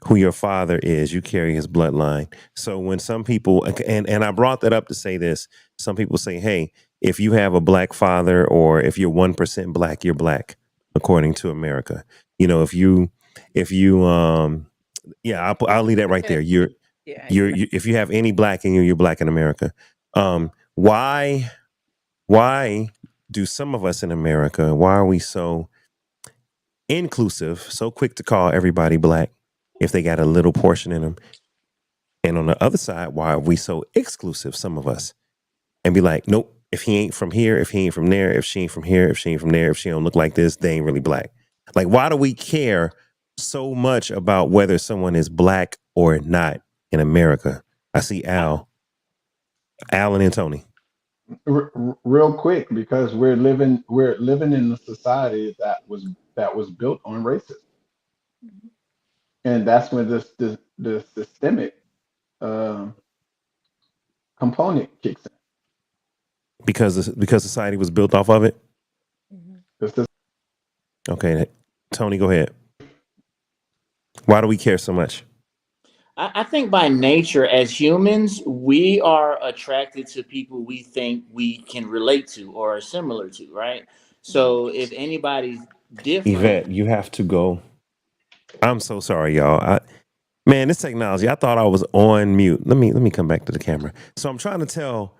who your father is. You carry his bloodline. So when some people, and I brought that up to say this, some people say, hey, if you have a black father or if you're 1% black, you're black, according to America. You know, if you yeah, I'll leave that right there. If you have any black in you, you're black in America. Why do some of us in America, why are we so inclusive, so quick to call everybody black if they got a little portion in them? And on the other side, why are we so exclusive, some of us, and be like, nope, if he ain't from here, if he ain't from there, if she ain't from here, if she ain't from there, if she don't look like this, they ain't really black. Like, why do we care so much about whether someone is black or not in America? I see Alan and Tony. Real quick, because we're living in a society that was built on racism, and that's when the systemic component kicks in. Because society was built off of it. Okay, Tony, go ahead. Why do we care so much? I think by nature, as humans, we are attracted to people we think we can relate to or are similar to, right? So if anybody's different, Yvette, you have to go. I'm so sorry, y'all. Man, this technology, I thought I was on mute. Let me come back to the camera. So I'm trying to tell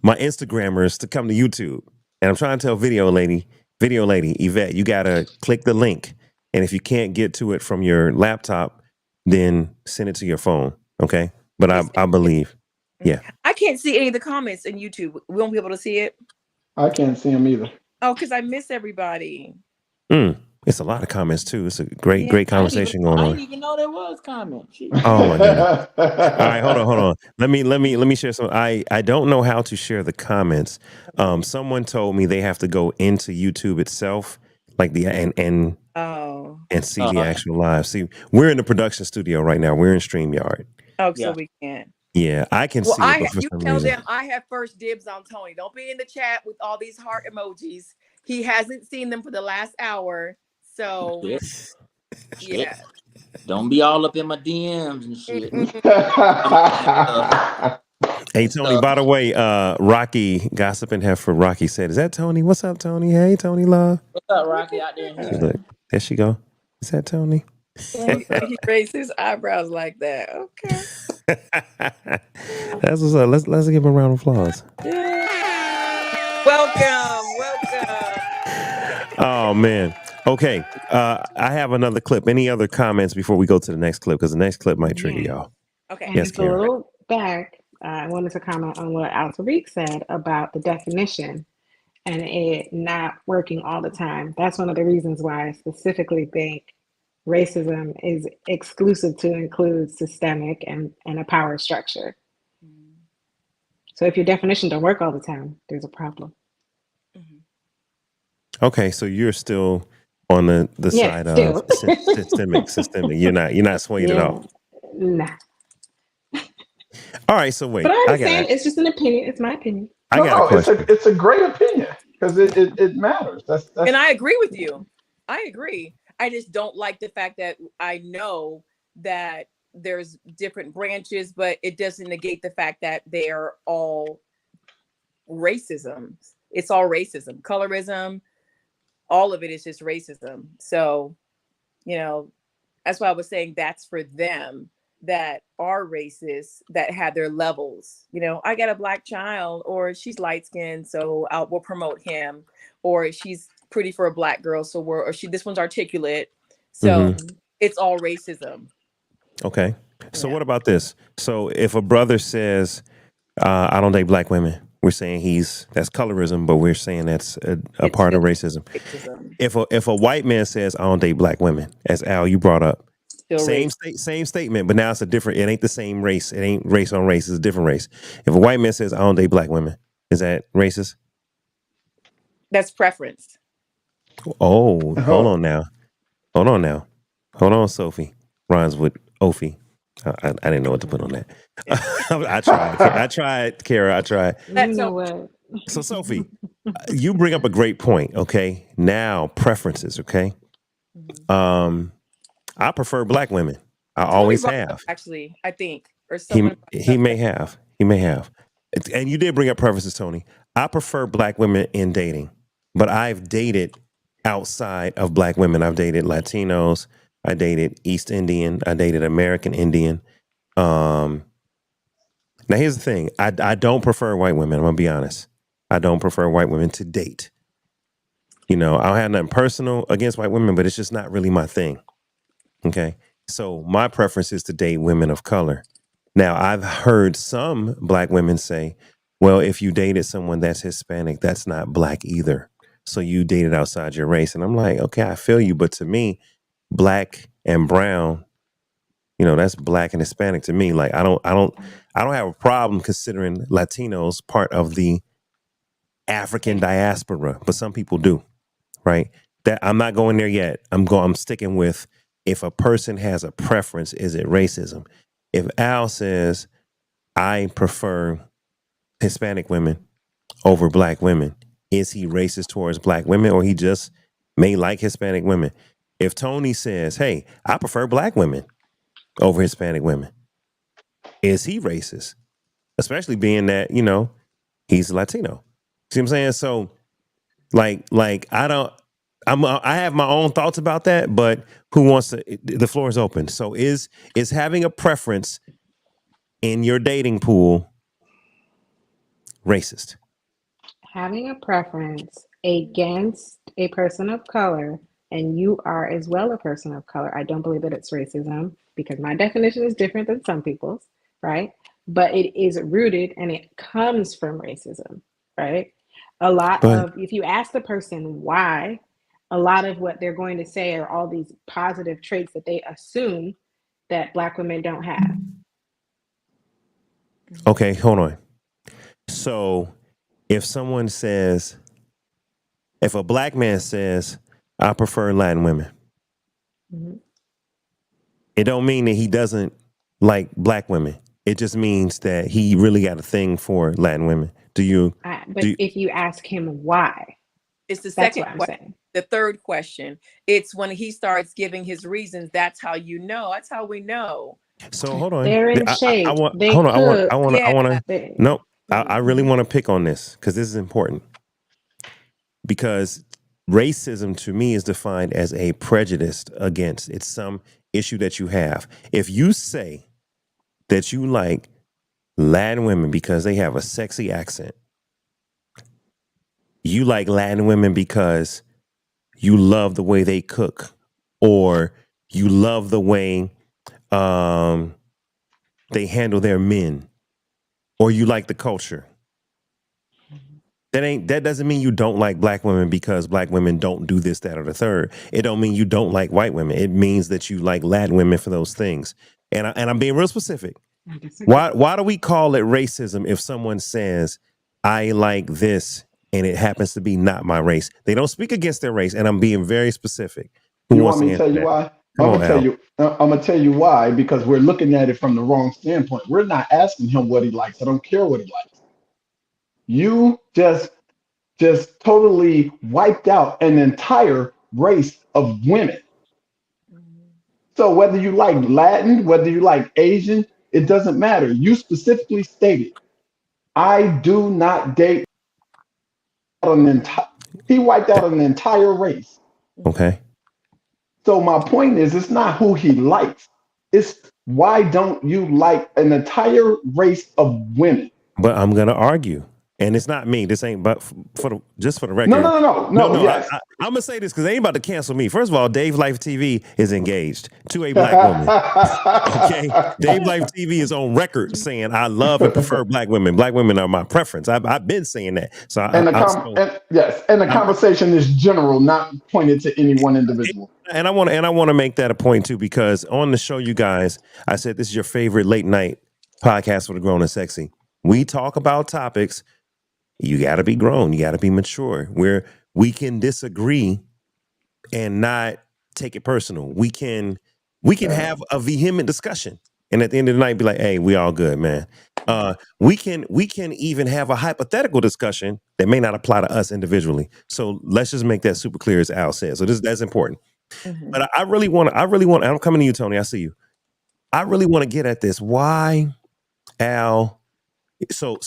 my Instagrammers to come to YouTube. And I'm trying to tell video lady, Yvette, you gotta click the link. And if you can't get to it from your laptop, then send it to your phone. Okay. But I believe. Yeah. I can't see any of the comments in YouTube. We won't be able to see it. I can't see them either. Oh, because I miss everybody. It's a lot of comments too. It's a great conversation going I on. didn't even know there was comments. Oh my goodness. All right, hold on. Let me share some. I don't know how to share the comments. Someone told me they have to go into YouTube itself, like the and see the actual live. See, we're in the production studio right now. We're in StreamYard. Oh, so we can't. Yeah, I can see it, but for you some tell reason. them I have first dibs on Tony. Don't be in the chat with all these heart emojis. He hasn't seen them for the last hour. So yeah. Don't be all up in my DMs and shit. Hey Tony, by the way, Rocky Gossip and Heifer Rocky said, "Is that Tony? What's up, Tony? Hey, Tony Love. What's up, Rocky out there in Houston? Look, there she go. Is that Tony?" He raised his eyebrows like that. Okay. That's what's up. Let's give him a round of applause. Welcome. Oh man. Okay. I have another clip. Any other comments before we go to the next clip? Because the next clip might trigger y'all. Okay. Yes, just a little back. I wanted to comment on what Al-Tariq said about the definition and it not working all the time. That's one of the reasons why I specifically think racism is exclusive to include systemic and a power structure. So if your definition don't work all the time, there's a problem. Okay, so you're still on the side of systemic. You're not swayed at all. Nah. All right, so wait. But I understand. It's just an opinion. It's my opinion. I got a question. It's a great opinion because it matters. That's and I agree with you. I agree. I just don't like the fact that I know that there's different branches, but it doesn't negate the fact that they are all racism. It's all racism, colorism. All of it is just racism. So, that's why I was saying that's for them that are racist, that have their levels. I got a black child, or she's light skinned, so we'll promote him, or she's pretty for a black girl, so this one's articulate. So it's all racism. Okay. So what about this? So if a brother says, I don't date black women, we're saying that's colorism, but we're saying that's a part of racism. If a white man says, I don't date black women, as Al, you brought up, same statement, but now it's it ain't the same race. It ain't race on race. It's a different race. If a white man says, I don't date black women, is that racist? That's preference. Oh, hold on now. Hold on, Sophie. Rhymes with Ophi. I didn't know what to put on that. I tried, Kara. I tried. So, Sophie, you bring up a great point. Okay, now preferences. Okay, I prefer black women. I always have. Actually, I think, or he may have, and you did bring up preferences, Tony. I prefer black women in dating, but I've dated outside of black women. I've dated Latinos. I dated East Indian. I dated American Indian. Now here's the thing. I don't prefer white women. I'm gonna be honest. I don't prefer white women to date. I don't have nothing personal against white women, but it's just not really my thing. Okay. So my preference is to date women of color. Now I've heard some black women say, well, if you dated someone that's Hispanic, that's not black either. So you dated outside your race. And I'm like, okay, I feel you. But to me, black and brown, that's black and Hispanic to me. Like I don't have a problem considering Latinos part of the African diaspora, but some people do, right? That I'm not going there yet. I'm sticking with, if a person has a preference, is it racism? If Al says, I prefer Hispanic women over black women, is he racist towards black women, or he just may like Hispanic women? If Tony says, hey, I prefer black women over Hispanic women, is he racist? Especially being that, he's Latino. See what I'm saying? So like I have my own thoughts about that, but who wants to, the floor is open. So is having a preference in your dating pool racist? Having a preference against a person of color, and you are as well a person of color, I don't believe that it's racism, because my definition is different than some people's, right? But it is rooted and it comes from racism, right? If you ask the person why, a lot of what they're going to say are all these positive traits that they assume that Black women don't have. Okay, hold on. So if a Black man says, I prefer Latin women, it don't mean that he doesn't like Black women. It just means that he really got a thing for Latin women. If you ask him why, it's the that's second what I'm question. saying. The third question, it's when he starts giving his reasons. That's how you know. That's how we know. So hold on. They're in shape. I want to. No, I really want to pick on this because this is important. Because racism to me is defined as a prejudice against. It's some issue that you have. If you say that you like Latin women because they have a sexy accent, you like Latin women because you love the way they cook, or you love the way they handle their men, or you like the culture. That doesn't mean you don't like Black women because Black women don't do this, that, or the third. It don't mean you don't like white women. It means that you like Latin women for those things. And I'm being real specific. Why do we call it racism if someone says, I like this and it happens to be not my race? They don't speak against their race, and I'm being very specific. You want me to tell you why? I'm gonna tell you why, because we're looking at it from the wrong standpoint. We're not asking him what he likes. I don't care what he likes. You just totally wiped out an entire race of women. So whether you like Latin, whether you like Asian, it doesn't matter. You specifically stated, I do not date he wiped out an entire race. Okay. So my point is, it's not who he likes. It's why don't you like an entire race of women? But I'm going to argue. And it's not me. This ain't but just for the record. No. Yes. I'm gonna say this because they ain't about to cancel me. First of all, DaveLifeTV is engaged to a Black woman. Okay, DaveLifeTV is on record saying I love and prefer Black women. Black women are my preference. I've been saying that. So the conversation is general, not pointed to any one individual. And I want to make that a point too, because on the show, you guys, I said this is your favorite late night podcast for the grown and sexy. We talk about topics. You got to be grown. You got to be mature. Where we can disagree and not take it personal. We can have a vehement discussion, and at the end of the night, be like, "Hey, we all good, man." We can even have a hypothetical discussion that may not apply to us individually. So let's just make that super clear, as Al said. So that's important. Mm-hmm. But I really want. I'm coming to you, Tony. I see you. I really want to get at this. Why, Al? So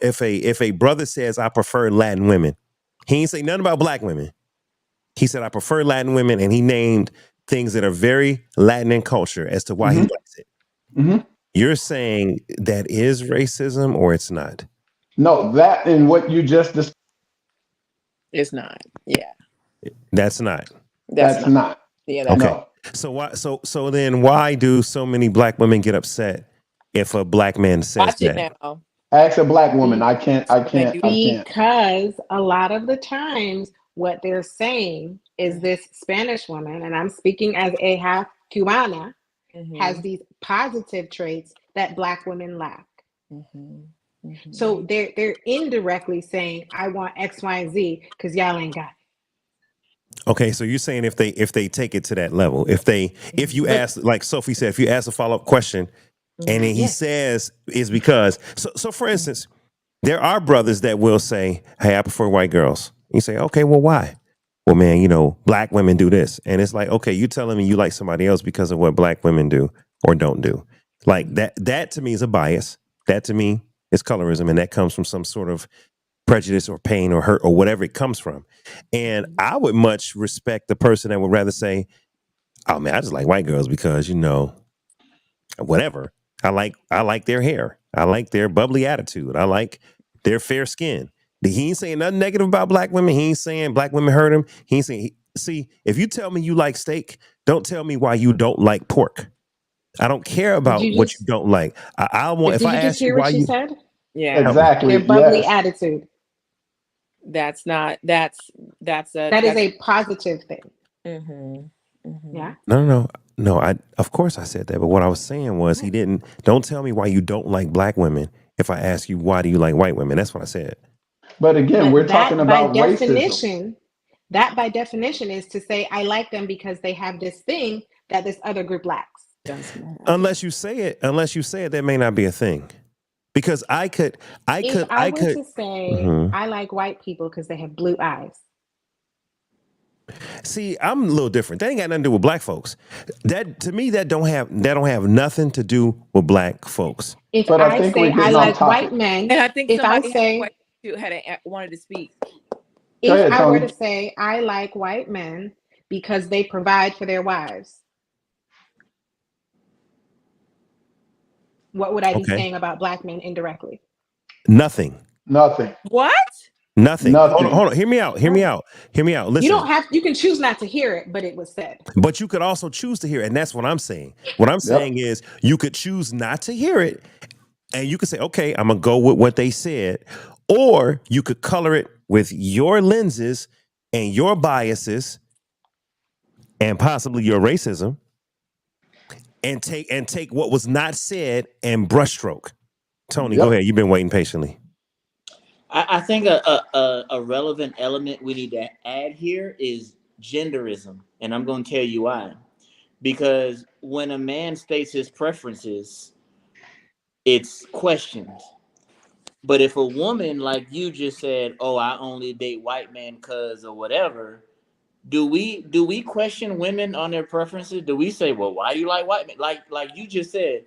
if a brother says I prefer Latin women, he ain't say nothing about Black women. He said I prefer Latin women, and he named things that are very Latin in culture as to why he likes it. Mm-hmm. You're saying that is racism, or it's not? No, that and what you just described. It's not. Yeah. That's not. That's not. Yeah. That's okay. No. So then why do so many Black women get upset if a Black man says Watch that? it now. Ask a Black woman. I can't. Because a lot of the times what they're saying is this Spanish woman, and I'm speaking as a half Cubana, has these positive traits that Black women lack. So they're indirectly saying, I want X, Y, and Z because y'all ain't got it. Okay, so you're saying if they take it to that level, if you ask, like Sophie said, if you ask a follow-up question, and then he says is because so for instance, there are brothers that will say, hey, I prefer white girls. You say, okay, well, why? Well, man, Black women do this. And it's like, okay, you telling me you like somebody else because of what Black women do or don't do. Like that to me is a bias. That to me is colorism, and that comes from some sort of prejudice or pain or hurt or whatever it comes from. And I would much respect the person that would rather say, oh man, I just like white girls because, whatever. I like their hair. I like their bubbly attitude. I like their fair skin. He ain't saying nothing negative about black women. He ain't saying black women hurt him. He ain't saying see, if you tell me you like steak, don't tell me why you don't like pork. I don't care about what you don't like. I want if Did I you just ask you hear why what she you said? Yeah. Exactly. Their bubbly Yes. attitude. That's a positive thing. Yeah. No, of course I said that, but what I was saying was don't tell me why you don't like black women if I ask you why do you like white women. That's what I said. But again, But we're that talking by about definition, racism. that by definition is to say I like them because they have this thing that this other group lacks. Unless you say it, that may not be a thing. Because I could to say Mhm. I like white people because they have blue eyes. See, I'm a little different. That ain't got nothing to do with black folks. That to me, that don't have nothing to do with black folks. If But I I think say we're I getting off like white topic. men, And I think if I somebody say wanted to speak. Go if ahead, I were Tony. to say I like white men because they provide for their wives, what would I be Okay. saying about black men indirectly? Nothing. Nothing. What? Nothing. Nothing. Hold on. Hear me out. You Listen. don't have. You can choose not to hear it, but it was said. But you could also choose to hear it, and that's what I'm saying. What I'm saying is you could choose not to hear it, and you could say, okay, I'm gonna go with what they said, or you could color it with your lenses and your biases and possibly your racism, and take what was not said and brushstroke. Tony, go ahead. You've been waiting patiently. I think a relevant element we need to add here is genderism, and I'm going to tell you why. Because when a man states his preferences, it's questioned. But if a woman, like you just said, oh, I only date white men because or whatever, do we question women on their preferences? Do we say, well, why do you like white men? Like you just said,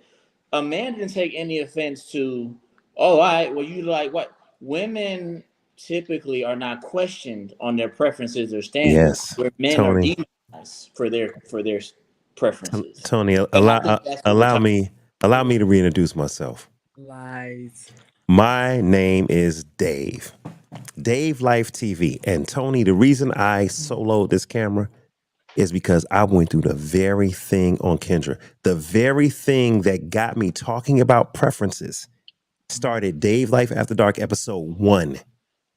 a man didn't take any offense to, oh, all right, well, you like what? Women typically are not questioned on their preferences or standards, Yes, where men are Tony. demonized for their preferences. Tony, And I think that's what we're allow talking me to reintroduce myself. Lies. My name is Dave. DaveLifeTV. And Tony, the reason I soloed this camera is because I went through the very thing on Kendra. The very thing that got me talking about preferences started Dave Life After Dark episode 1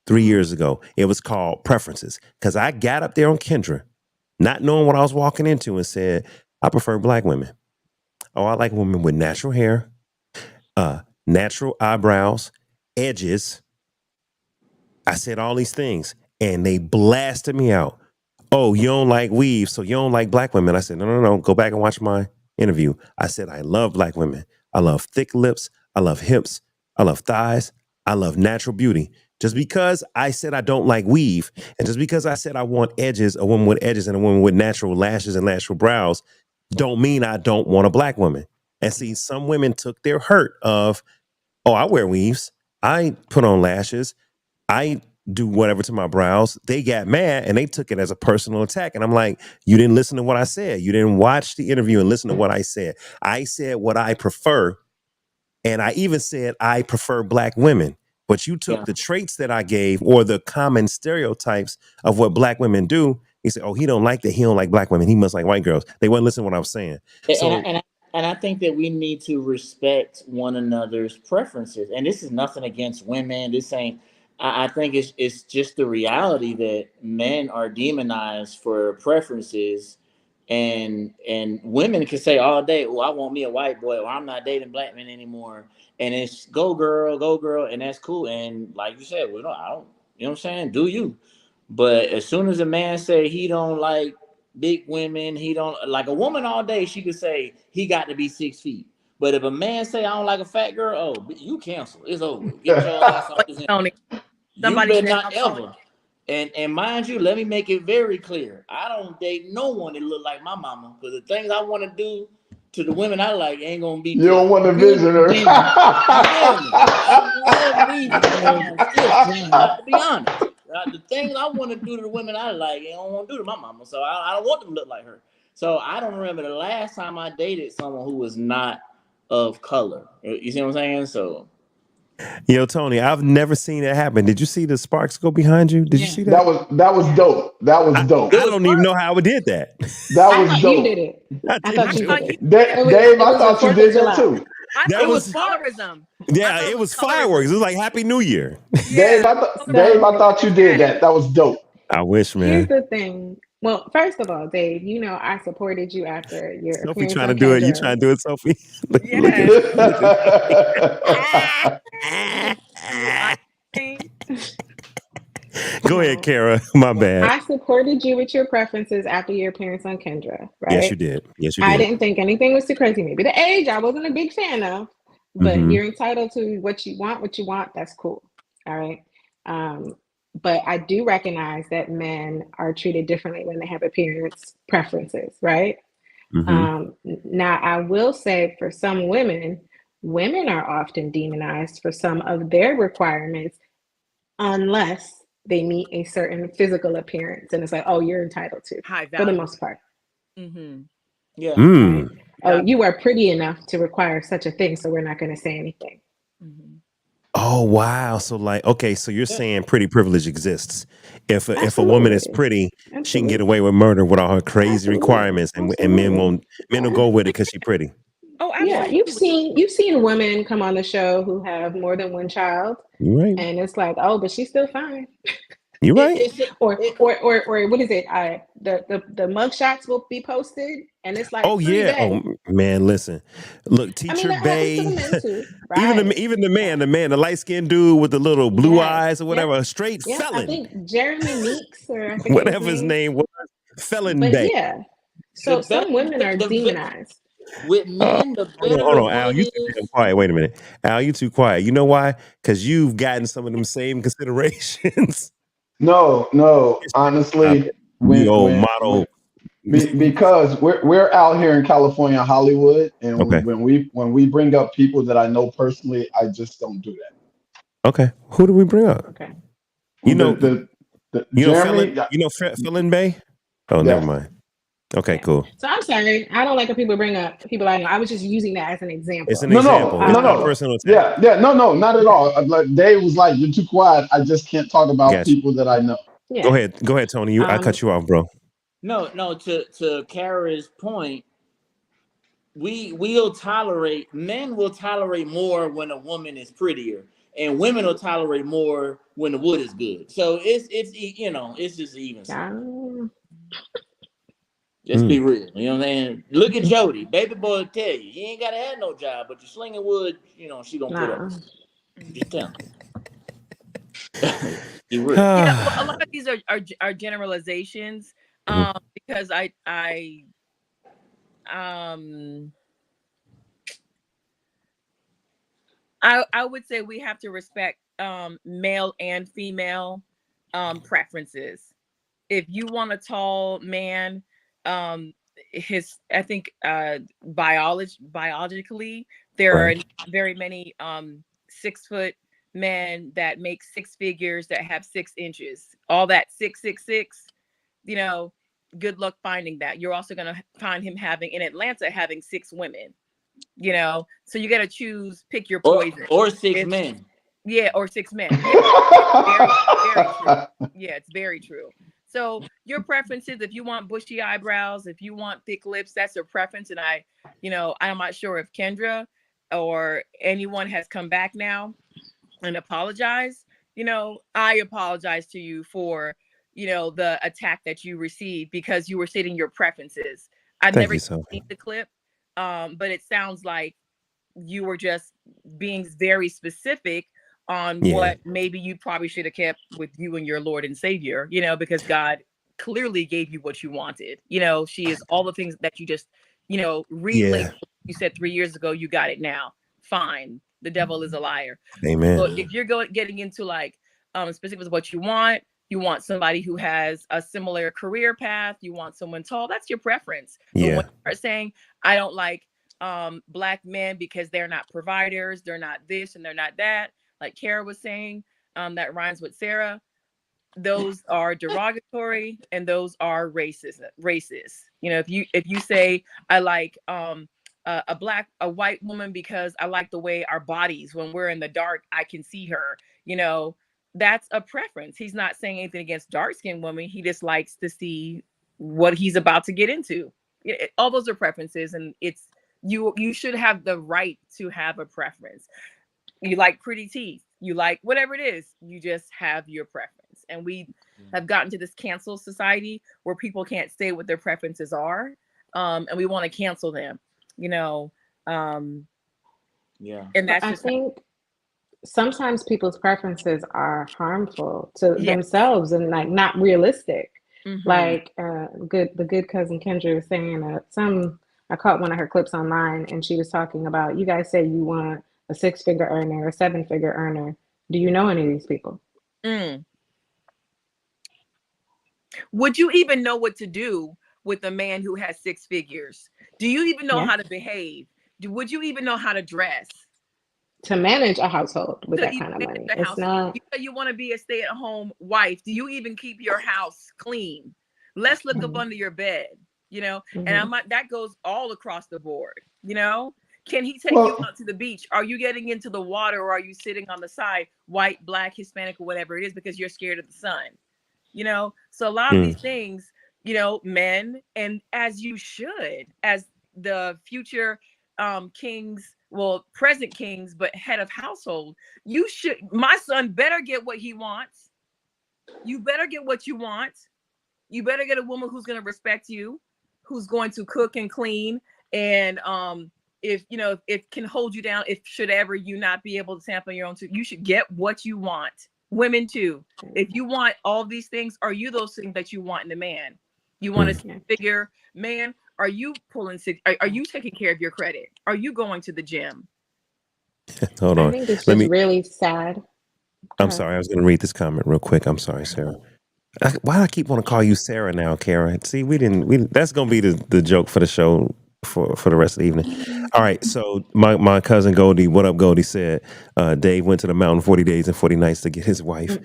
3 years ago. It was called Preferences. Because I got up there on Kendra, not knowing what I was walking into, and said, I prefer black women. Oh, I like women with natural hair, natural eyebrows, edges. I said all these things and they blasted me out. Oh, you don't like weave, so you don't like black women. I said, no. Go back and watch my interview. I said, I love black women. I love thick lips. I love hips. I love thighs. I love natural beauty. Just because I said I don't like weave, and just because I said I want edges, a woman with edges and a woman with natural lashes and natural brows, don't mean I don't want a black woman. And see, some women took their hurt of, oh, I wear weaves. I put on lashes. I do whatever to my brows. They got mad and they took it as a personal attack. And I'm like, you didn't listen to what I said. You didn't watch the interview and listen to what I said. I said what I prefer. And I even said I prefer black women. But you took the traits that I gave or the common stereotypes of what black women do. You said, oh, he don't like that. He don't like black women. He must like white girls. They wouldn't listen to what I was saying. So And I think that we need to respect one another's preferences. And this is nothing against women. This ain't. I think it's just the reality that men are demonized for preferences, and women can say all day, "Oh, I want me a white boy," or "I'm not dating black men anymore." And it's go girl, and that's cool. And like you said, well, no, I don't. You know what I'm saying? Do you? But as soon as a man say he don't like big women, he don't like a woman all day, she could say he got to be 6 feet. But if a man say I don't like a fat girl, oh, you cancel. It's over. Get your ass off this. Tony. You better not ever. And mind you, let me make it very clear. I don't date no one that look like my mama, because the things I want to do to the women I like ain't gonna be. You don't want to good visit her. women. You feel me? For one reason, to be honest, the things I want to do to the women I like, I don't want to do to my mama. So I don't want them to look like her. So I don't remember the last time I dated someone who was not of color. You see what I'm saying? So. Yo, Tony, I've never seen that happen. Did you see the sparks go behind you? Did you see that? That was dope. That was dope. I don't even know how I did that. That was You dope. did it. I thought you did it. Dave, I thought you did that too. It was colorism. Yeah, it was fireworks. It was like Happy New Year. Dave, I thought you did that. That was dope. I wish, man. Here's the thing. Well, first of all, Dave, you know I supported you after your Sophie appearance trying on to do it. You Kendra. trying to do it, Sophie? Go ahead, Kara. My bad. I supported you with your preferences after your appearance on Kendra, right? Yes, you did. Yes, you did. I didn't think anything was too crazy. Maybe the age I wasn't a big fan of, but Mhm. you're entitled to what you want. That's cool. All right. But I do recognize that men are treated differently when they have appearance preferences, right? Now, I will say for some women are often demonized for some of their requirements unless they meet a certain physical appearance. And it's like, oh, you're entitled to, high for the value. most part. Yeah. Right? Oh, you are pretty enough to require such a thing, so we're not going to say anything. Oh wow! So like, okay, so you're saying pretty privilege exists. If a woman is pretty, she can get away with murder with all her crazy requirements, and men will go with it because she's pretty. Oh, yeah. You've seen women come on the show who have more than one child, right? And it's like, oh, but she's still fine. You're right. Or what is it? The mug shots will be posted, and it's like, oh yeah. Oh man, listen, look, Teacher Bay. even the man, the light skinned dude with the little blue eyes or whatever, a straight felon. I think Jeremy Meeks or I think whatever his name was, Felon Bay. Yeah. So some women are demonized. With men, the better. Hold on, Al. You too damn quiet. Wait a minute, Al. You too quiet. You know why? Because you've gotten some of them same considerations. No. Honestly, because we're out here in California, Hollywood, and when we bring up people that I know personally, I just don't do that. Okay, who do we bring up? Okay, Jeremy. Felon Bay. Oh, never mind. Okay, cool. So I'm sorry. I don't like when people bring up people I know. I was just using that as an example. It's an example. No. Personal yeah, no, not at all. Like Dave was like, "You're too quiet. I just can't talk about people that I know." Yeah. Go ahead, Tony. I cut you off, bro. No. To Kara's point, men will tolerate more when a woman is prettier, and women will tolerate more when the wood is good. So it's just even. Just be real. You know what I'm saying? Look at Jody. Baby boy will tell you ain't gotta have no job, but you're slinging wood. She gonna put up. Just tell me. Yeah, a lot of these are generalizations. Because I would say we have to respect male and female preferences. If you want a tall man, biologically there are very many 6 foot men that make 6 figures that have 6 inches. All that 666, good luck finding that. You're also going to find him in Atlanta having 6 women. So you got to pick your poison. Or 6 men. Yeah, or 6 men. Yeah, very true. Yeah, it's very true. So your preferences, if you want bushy eyebrows, if you want thick lips, that's your preference. And I'm not sure if Kendra or anyone has come back now and apologized. I apologize to you for, the attack that you received because you were stating your preferences. I've never seen the clip, but it sounds like you were just being very specific on what maybe you probably should have kept with you and your Lord and Savior, because God clearly gave you what you wanted. She is all the things that you just, relate. You said 3 years ago, you got it now. Fine. The devil is a liar. Amen. So if you're getting into specific with what you want somebody who has a similar career path, you want someone tall, that's your preference. But when you start saying, I don't like Black men because they're not providers, they're not this and they're not that. Like Kara was saying, that rhymes with Sarah. Those are derogatory and those are racist. You know, if you say I like a white woman because I like the way our bodies, when we're in the dark, I can see her, you know, that's a preference. He's not saying anything against dark-skinned women. He just likes to see what he's about to get into. All those are preferences, and it's you should have the right to have a preference. You like pretty teeth, you like whatever it is, you just have your preference. And we have gotten to this cancel society where people can't say what their preferences are, and we want to cancel them, you know. And that's I just think sometimes people's preferences are harmful to themselves and like not realistic. Like the good cousin Kendra was saying, I caught one of her clips online, and she was talking about, you guys say you want a 6-figure earner or a 7-figure earner. Do you know any of these people? Would you even know what to do with a man who has 6 figures? Do you even know how to behave? Would you even know how to dress? To manage a household with that kind of money. It's not. You want to be a stay-at-home wife. Do you even keep your house clean? Let's look up under your bed, you know? And that goes all across the board, you know? Can he take you out to the beach? Are you getting into the water, or are you sitting on the side, white, black, Hispanic, or whatever it is, because you're scared of the sun? You know, so a lot of these things, you know, men, and as you should, as the future kings, well, present kings, but head of household, you should, my son better get what he wants. You better get what you want. You better get a woman who's going to respect you, who's going to cook and clean, and if you know, if can hold you down, if should ever you not be able to sample your own, you should get what you want. Women too. If you want all these things, are you those things that you want in a man? You want a 6-figure man? Are you pulling six? Are you taking care of your credit? Are you going to the gym? Hold on. I think it's just really sad. I'm sorry. I was going to read this comment real quick. I'm sorry, Sarah. Why do I keep want to call you Sarah now, Kara? See, that's going to be the joke for the show for the rest of the evening. All right. So my cousin Goldie, what up, Goldie, said Dave went to the mountain 40 days and 40 nights to get his wife.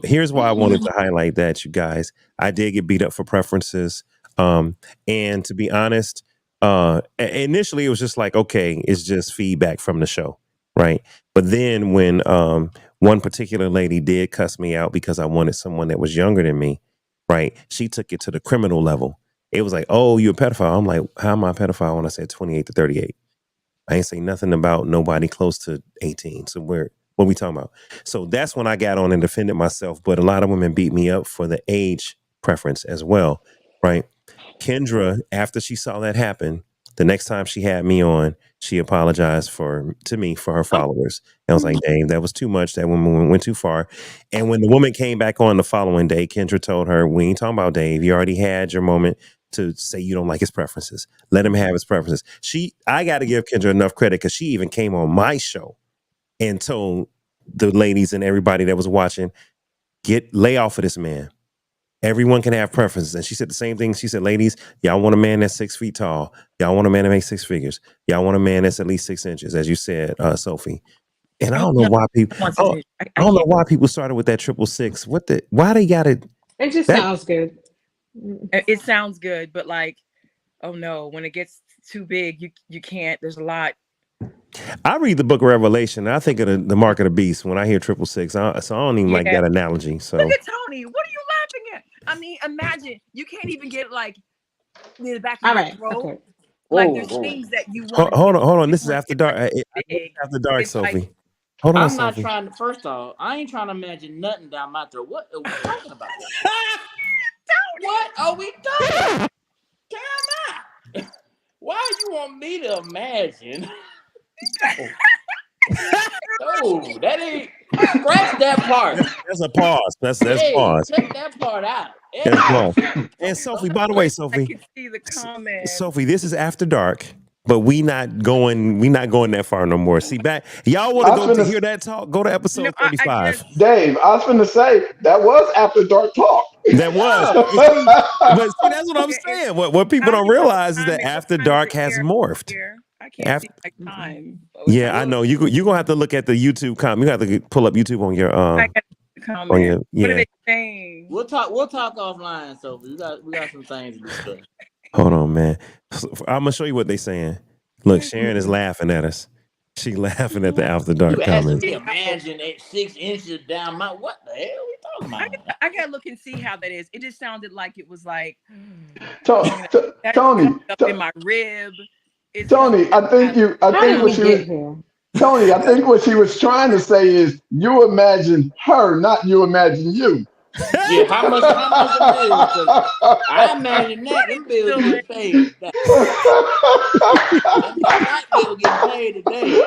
Here's why I wanted to highlight that, you guys. I did get beat up for preferences. And to be honest, initially it was just like, okay, it's just feedback from the show. Right. But then when one particular lady did cuss me out because I wanted someone that was younger than me, right, she took it to the criminal level. It was like, oh, you're a pedophile. I'm like, how am I a pedophile when I said 28 to 38? I ain't say nothing about nobody close to 18. So what are we talking about? So that's when I got on and defended myself. But a lot of women beat me up for the age preference as well, right? Kendra, after she saw that happen, the next time she had me on, she apologized to me for her followers. And I was like, Dave, that was too much. That woman went too far. And when the woman came back on the following day, Kendra told her, we ain't talking about Dave. You already had your moment to say you don't like his preferences. Let him have his preferences. I got to give Kendra enough credit because she even came on my show and told the ladies and everybody that was watching, lay off of this man. Everyone can have preferences. And she said the same thing. She said, ladies, y'all want a man that's 6 feet tall. Y'all want a man that makes 6 figures. Y'all want a man that's at least 6 inches, as you said, Sophie. And I don't know why people, I don't know why people started with that 666. Why they got it? It just sounds good. It sounds good, but like, oh no, when it gets too big, you can't, there's a lot. I read the book of Revelation, and I think of the mark of the beast when I hear 666. So I don't even like that analogy. So look at Tony. What are you laughing at? I mean, imagine you can't even get like near the back of your throat. Okay. Like there's things that you want. Hold on. This is after dark. After dark, it's Sophie. Like, hold on, I'm Sophie. not trying to. First off, I ain't trying to imagine nothing down my throat. What are we talking about? What are we talking about? Why you want me to imagine? No, that ain't. Scratch that part. That's a pause. That's pause. Take that part out. And Sophie, by the way, Sophie, I can see the comment. Sophie, this is after dark, but we not going that far no more. See, back y'all want to go to hear that talk? Go to episode 35. Dave, I was going to say that was after dark talk. That was, but see, that's what I'm saying. What people don't realize is that after dark has morphed. I can't see my time. Yeah, I know. You gonna have to look at the YouTube comment. You have to pull up YouTube on your I got the comment. What are they saying? We'll talk offline. So we got some things to discuss. Hold on, man. I'm gonna show you what they saying. Look, Sharon is laughing at us. She laughing at the After Dark comments. Imagine 6 inches down my. What the hell are we talking about? I gotta look and see how that is. It just sounded like it was like Tony, in my rib. Tony, I think what she was trying to say is you imagine her, not you imagine you. Yeah, how much bills? I imagine that them bills get paid. That bill get paid today.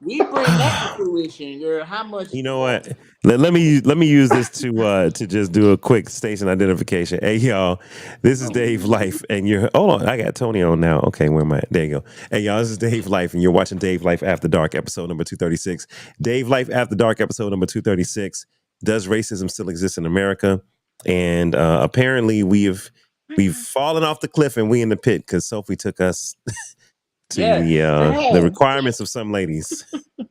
We bring that to fruition, girl. How much? You know what? Let me use this to just do a quick station identification. Hey y'all, this is Dave Life, and you're hold on. I got Tony on now. Okay, where am I? There you go. Hey y'all, this is Dave Life, and you're watching Dave Life After Dark, episode number 236. Dave Life After Dark, episode number 236. Does racism still exist in America? And apparently we've fallen off the cliff and we in the pit because Sophie took us to the requirements of some ladies.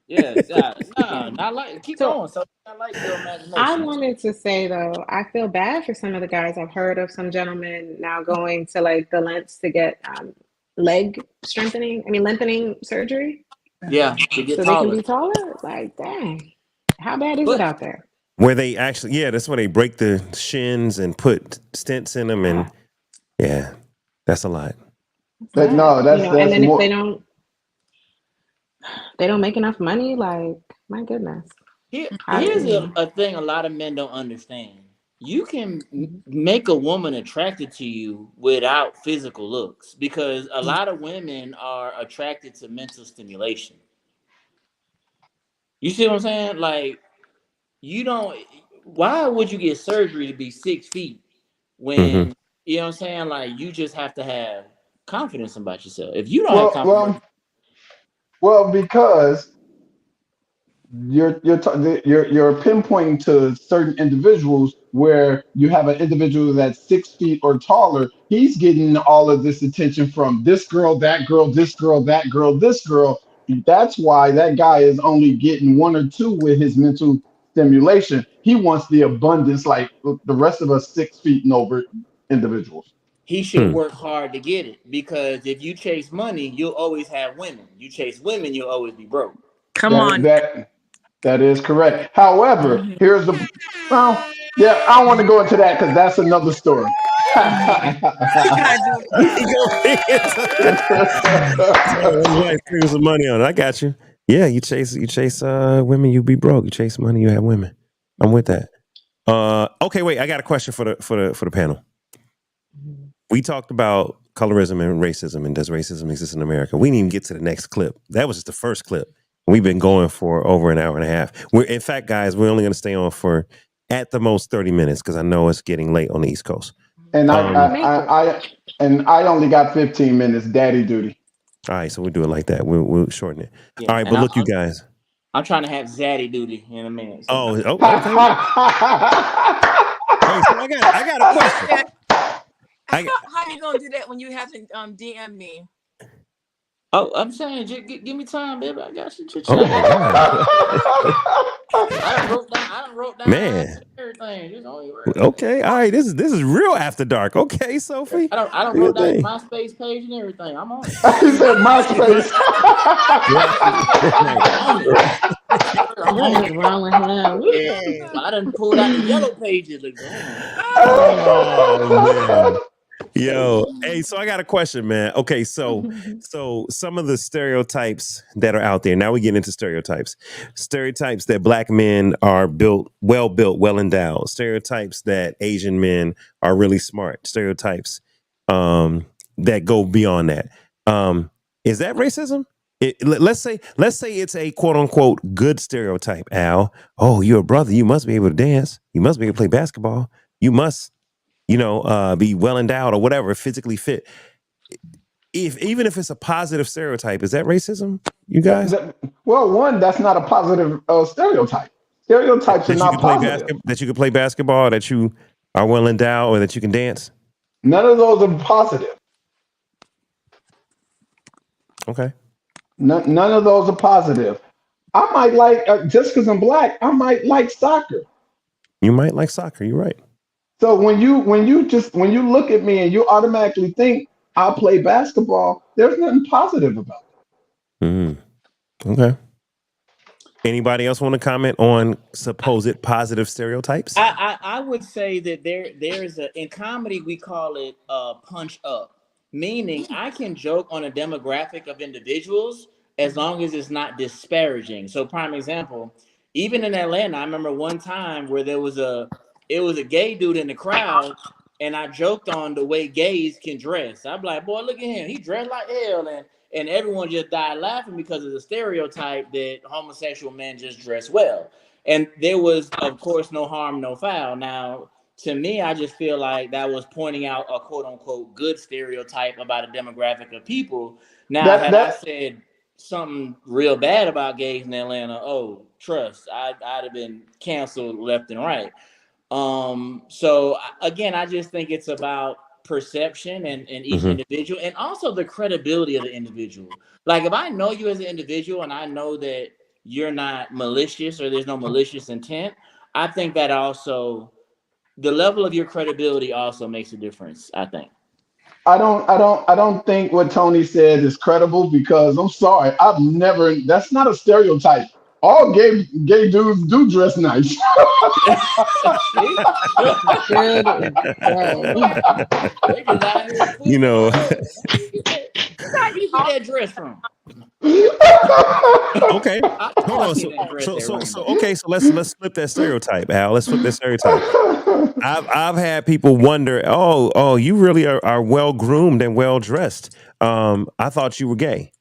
Not like keep going. So I like your imagination. I wanted to say though, I feel bad for some of the guys. I've heard of some gentlemen now going to like the lengths to get leg lengthening surgery. Yeah, to get so taller. They can be taller. Like, dang, how bad is it out there? Where they actually, that's where they break the shins and put stents in them, and that's a lot. But no, that's and then more... if they don't make enough money, like my goodness. Here's a thing a lot of men don't understand. You can make a woman attracted to you without physical looks because a lot of women are attracted to mental stimulation. You see what I'm saying? Like, why would you get surgery to be 6 feet when, you know what I'm saying? Like, you just have to have confidence about yourself. If you don't have confidence. Well, because you're pinpointing to certain individuals where you have an individual that's 6 feet or taller. He's getting all of this attention from this girl, that girl, this girl, that girl, this girl. That's why that guy is only getting 1 or 2 with his mental stimulation. He wants the abundance like the rest of us 6 feet and over individuals. He should work hard to get it because if you chase money, you'll always have women. You chase women, you'll always be broke. Come on. That is correct. However, here's the I don't want to go into that because that's another story. Some money on it. I got you. Yeah, you chase women, you be broke. You chase money, you have women. I'm with that. Okay, wait. I got a question for the panel. We talked about colorism and racism, and does racism exist in America? We didn't even get to the next clip. That was just the first clip. We've been going for over an hour and a half. In fact, guys, we're only going to stay on for at the most 30 minutes because I know it's getting late on the East Coast. And I only got 15 minutes, daddy duty. All right, so we'll do it like that. We'll shorten it. Yeah, all right, but look, you guys. I'm trying to have zaddy duty in a minute. So. Okay. Hey, so I got a question. How you gonna do that when you haven't DM me? Oh, I'm saying, give me time, baby. I got you. I wrote down man. Everything. Okay, all right. This is real After Dark. Okay, Sophie. I don't wrote down my MySpace page and everything. I'm on it. He said MySpace. What is wrong with him? I done pulled out the yellow pages. Oh, man. Yo, hey, so I got a question, man. Okay, so some of the stereotypes that are out there. Now we get into stereotypes. Stereotypes that black men are well built, well endowed. Stereotypes that Asian men are really smart. Stereotypes that go beyond that. Is that racism? Let's say it's a quote unquote good stereotype. Al, oh, you're a brother. You must be able to dance. You must be able to play basketball. You must. Be well endowed or whatever, physically fit. Even if it's a positive stereotype, is that racism, you guys? Well, that's not a positive stereotype. Stereotypes are not positive. That you can play basketball, that you are well endowed, or that you can dance. None of those are positive. Okay. None of those are positive. I might like just because I'm black. I might like soccer. You might like soccer. You're right. So when you look at me and you automatically think I'll play basketball, there's nothing positive about it. Mm. Okay. Anybody else want to comment on supposed positive stereotypes? I would say that there's in comedy we call it punch up, meaning I can joke on a demographic of individuals as long as it's not disparaging. So prime example, even in Atlanta, I remember one time where it was a gay dude in the crowd, and I joked on the way gays can dress. I'm like, boy, look at him, he dressed like hell, and everyone just died laughing because of the stereotype that homosexual men just dress well. And there was, of course, no harm, no foul. Now, to me, I just feel like that was pointing out a quote unquote good stereotype about a demographic of people. Now, had I said something real bad about gays in Atlanta, trust, I'd have been canceled left and right. So again, I just think it's about perception and each individual, and also the credibility of the individual. Like if I know you as an individual and I know that you're not malicious or there's no malicious intent, I think that also the level of your credibility also makes a difference, I think. I don't think what Tony said is credible because I'm sorry, that's not a stereotype. All gay dudes do dress nice. You know, where you get that dress from? Okay. Hold on. So let's flip that stereotype, Al. Let's flip that stereotype. I've had people wonder, oh, you really are well groomed and well dressed. I thought you were gay.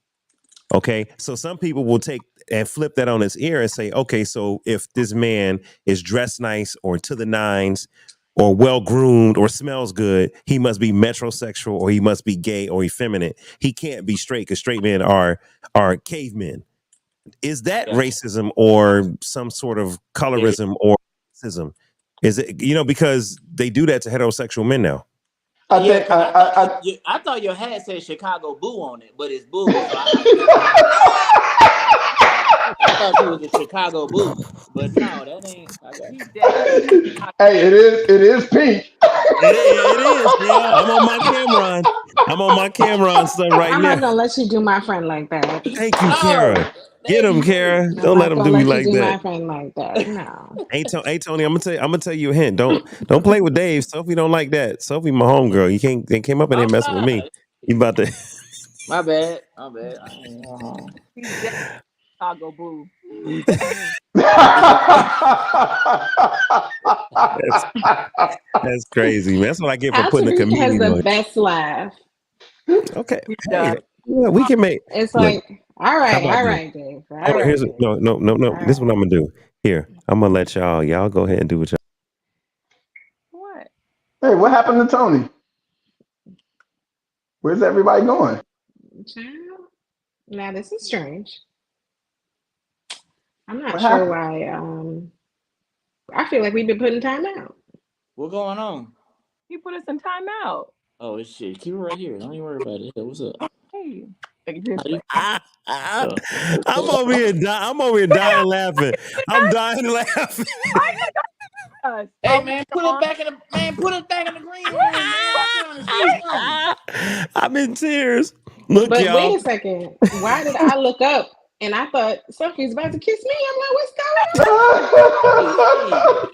Okay. So some people will take and flip that on its ear and say, okay, so if this man is dressed nice or to the nines or well groomed or smells good, he must be metrosexual or he must be gay or effeminate. He can't be straight because straight men are cavemen. Is that racism or some sort of colorism or racism? Is it, because they do that to heterosexual men now? I thought your hat said Chicago Boo on it, but it's Boo. So I thought you was a Chicago Boo, but no, that ain't. Hey, it is pink. It is, bro. I'm on my camera on stuff right now. I'm not gonna let you do my friend like that. Thank you, Kara. Get him, Kara. Don't let him do me like that. My friend like that. No. Hey, Tony, I'm gonna tell you a hint. Don't play with Dave. Sophie don't like that. Sophie, my homegirl. You can't. They came up in here messing with me. You about to? My bad. Chicago Boo. That's crazy, man. That's what I get for putting a comedian has on. The best laugh. Okay, hey, we can make. It's like, all right, Dave. Here's no. This is what I'm gonna do. Here, I'm gonna let y'all go ahead and do what y'all. What? Hey, what happened to Tony? Where's everybody going? Now this is strange. I'm not sure why. I feel like we've been putting time out. What going on? You put us in time out. Oh, it's shit. Keep it right here. Don't even worry about it. Hey, what's up? Hey. I'm over here dying laughing. I'm dying laughing. Hey man, put us back in the green room, man. I'm in tears. Look, but y'all. Wait a second. Why did I look up and I thought Sophie's about to kiss me? I'm like, what's going on?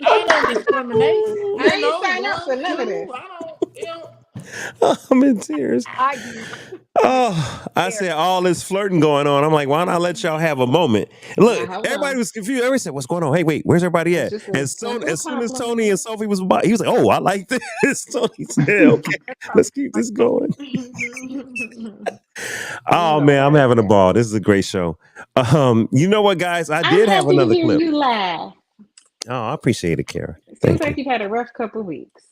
I don't discriminate. I ain't signed up for none of this. I'm in tears. I do. Oh, I said all this flirting going on. I'm like, why don't I let y'all have a moment? And look, everybody was confused. Everybody said, what's going on? Hey, wait, where's everybody at? As soon as Tony and Sophie was about, he was like, oh, I like this. Tony said, okay, let's keep this going. Oh man, I'm having a ball. This is a great show. You know what, guys? I did have another clip. You laugh. Oh, I appreciate it, Kara. Seems like you've had a rough couple of weeks.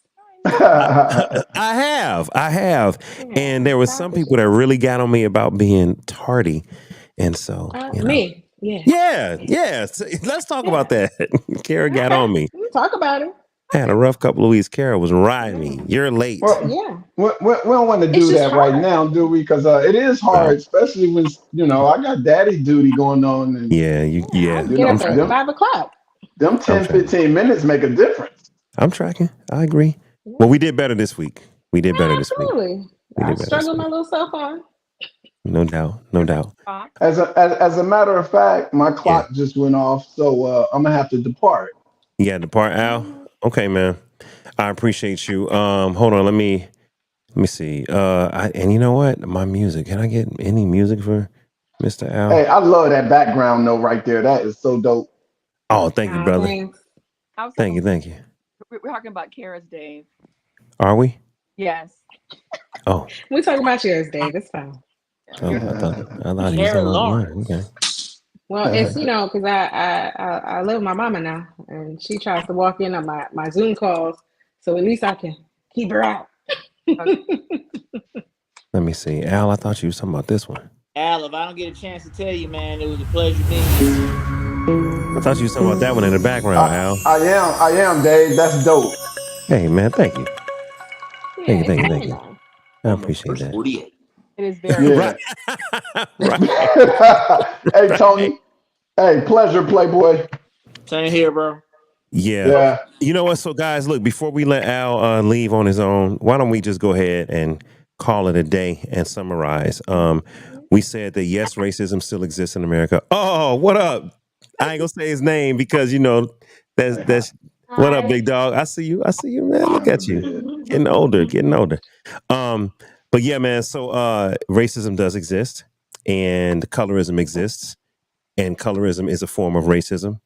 I have. Yeah, and there was some people that really got on me about being tardy. And so, me. Yeah. Let's talk about that. Kara got on me. We'll talk about it. I had a rough couple of weeks. Kara was riding me. You're late. Well, Yeah. we don't want to It's do just that right hard. now, do we? Because it is hard, especially when I got daddy duty going on, and Yeah, I you get know up at them 5 o'clock. them 10, tracking. 15 minutes make a difference. I'm tracking. I agree. Yeah. Well, we did better this week. We did better this week. Absolutely. We I did better this struggle my week. little self on. No doubt. No doubt. As a matter of fact, my clock just went off, so I'm gonna have to depart. You got to depart, Al? Okay, man. I appreciate you. Hold on. Let me see. And you know what? My music. Can I get any music for Mr. Al? Hey, I love that background note right there. That is so dope. Oh, thank you, brother. Thanks. Thank you. We're talking about Kara's, Dave. Are we? Yes. Oh. We talking about yours, Dave. It's fine. Oh, I thought he was Kara talking about mine. Lawrence. Okay. Well, it's because I live with my mama now, and she tries to walk in on my Zoom calls, so at least I can keep her out. Let me see. Al, I thought you was talking about this one. Al, if I don't get a chance to tell you, man, it was a pleasure being here. I thought you was talking about that one in the background, Al. I am, Dave. That's dope. Hey, man, thank you. Yeah, Thank you. I appreciate that. It is very Right. Hey, Tony. Hey, pleasure, Playboy. Same here, bro. Yeah. You know what? So, guys, look, before we let Al leave on his own, why don't we just go ahead and call it a day and summarize? We said that, yes, racism still exists in America. Oh, what up? I ain't going to say his name because, that's what up, big dog? I see you, man. Look at you. Getting older. But yeah, man, so racism does exist and colorism exists, and colorism is a form of racism.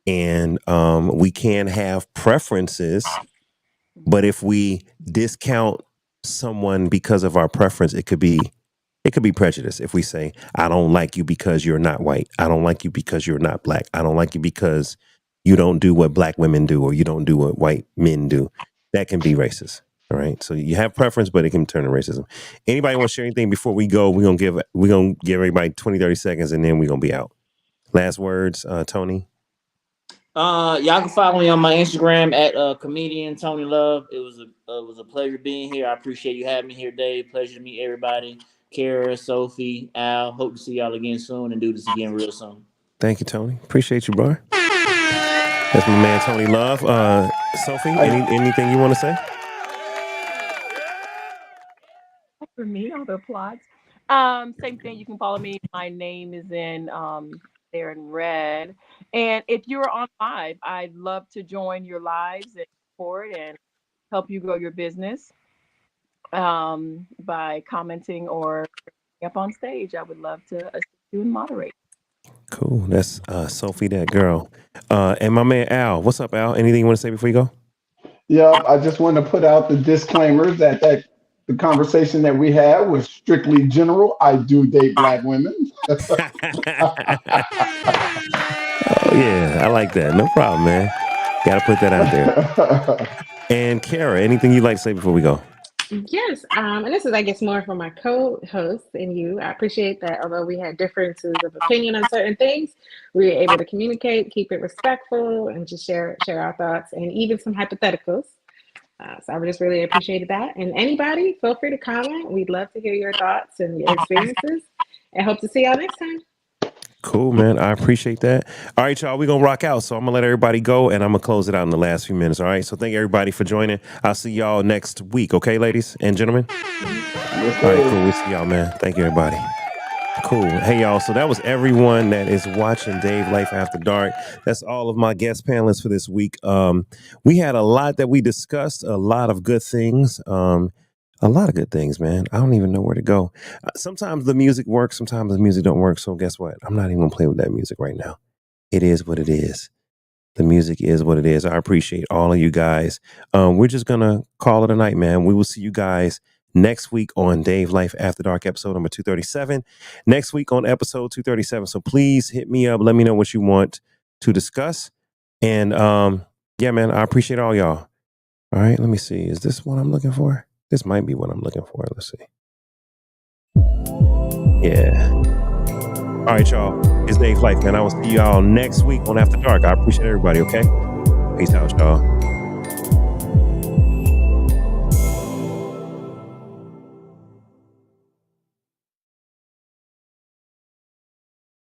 And we can have preferences, but if we discount someone because of our preference, it could be prejudice. If we say, I don't like you because you're not white. I don't like you because you're not black. I don't like you because you don't do what black women do or you don't do what white men do. That can be racist. All right. So you have preference, but it can turn to racism. Anybody want to share anything before we go? We're gonna give everybody 20, 30 seconds and then we're gonna be out. Last words, Tony. Y'all can follow me on my Instagram at comedian Tony Love. It was a pleasure being here. I appreciate you having me here, Dave. Pleasure to meet everybody. Kara, Sophie, Al. Hope to see y'all again soon and do this again real soon. Thank you, Tony. Appreciate you, bro. That's my man, Tony Love. Sophie, anything you want to say? For me, all the applause. Same thing. You can follow me. My name is in there in red. And if you're on live, I'd love to join your lives and support and help you grow your business by commenting or up on stage. I would love to assist you and moderate. Cool. That's Sophie, that girl. And my man Al. What's up, Al? Anything you want to say before you go? Yeah, I just want to put out the disclaimers that the conversation that we had was strictly general. I do date black women. Oh yeah, I like that. No problem, man. Got to put that out there. And Kara, anything you'd like to say before we go? Yes, and this is, I guess, more for my co-host and you. I appreciate that although we had differences of opinion on certain things, we were able to communicate, keep it respectful, and just share our thoughts and even some hypotheticals. So I just really appreciated that. And anybody, feel free to comment. We'd love to hear your thoughts and your experiences. And hope to see y'all next time. Cool, man. I appreciate that. All right, y'all, we're going to rock out. So I'm going to let everybody go, and I'm going to close it out in the last few minutes, all right? So thank everybody for joining. I'll see y'all next week, okay, ladies and gentlemen? All right, cool. We'll see y'all, man. Thank you, everybody. Cool. Hey, y'all. So that was everyone that is watching Dave Life After Dark. That's all of my guest panelists for this week. We had a lot that we discussed, a lot of good things. A lot of good things, man. I don't even know where to go. Sometimes the music works. Sometimes the music don't work. So guess what? I'm not even going to play with that music right now. It is what it is. The music is what it is. I appreciate all of you guys. We're just going to call it a night, man. We will see you guys next week on Dave Life After Dark, episode number 237. Next week on episode 237. So please hit me up. Let me know what you want to discuss. And yeah, man, I appreciate all y'all. All right, let me see. Is this what I'm looking for? This might be what I'm looking for. Let's see. Yeah. All right, y'all. It's Dave Life, man. I will see y'all next week on After Dark. I appreciate everybody, okay? Peace out, y'all.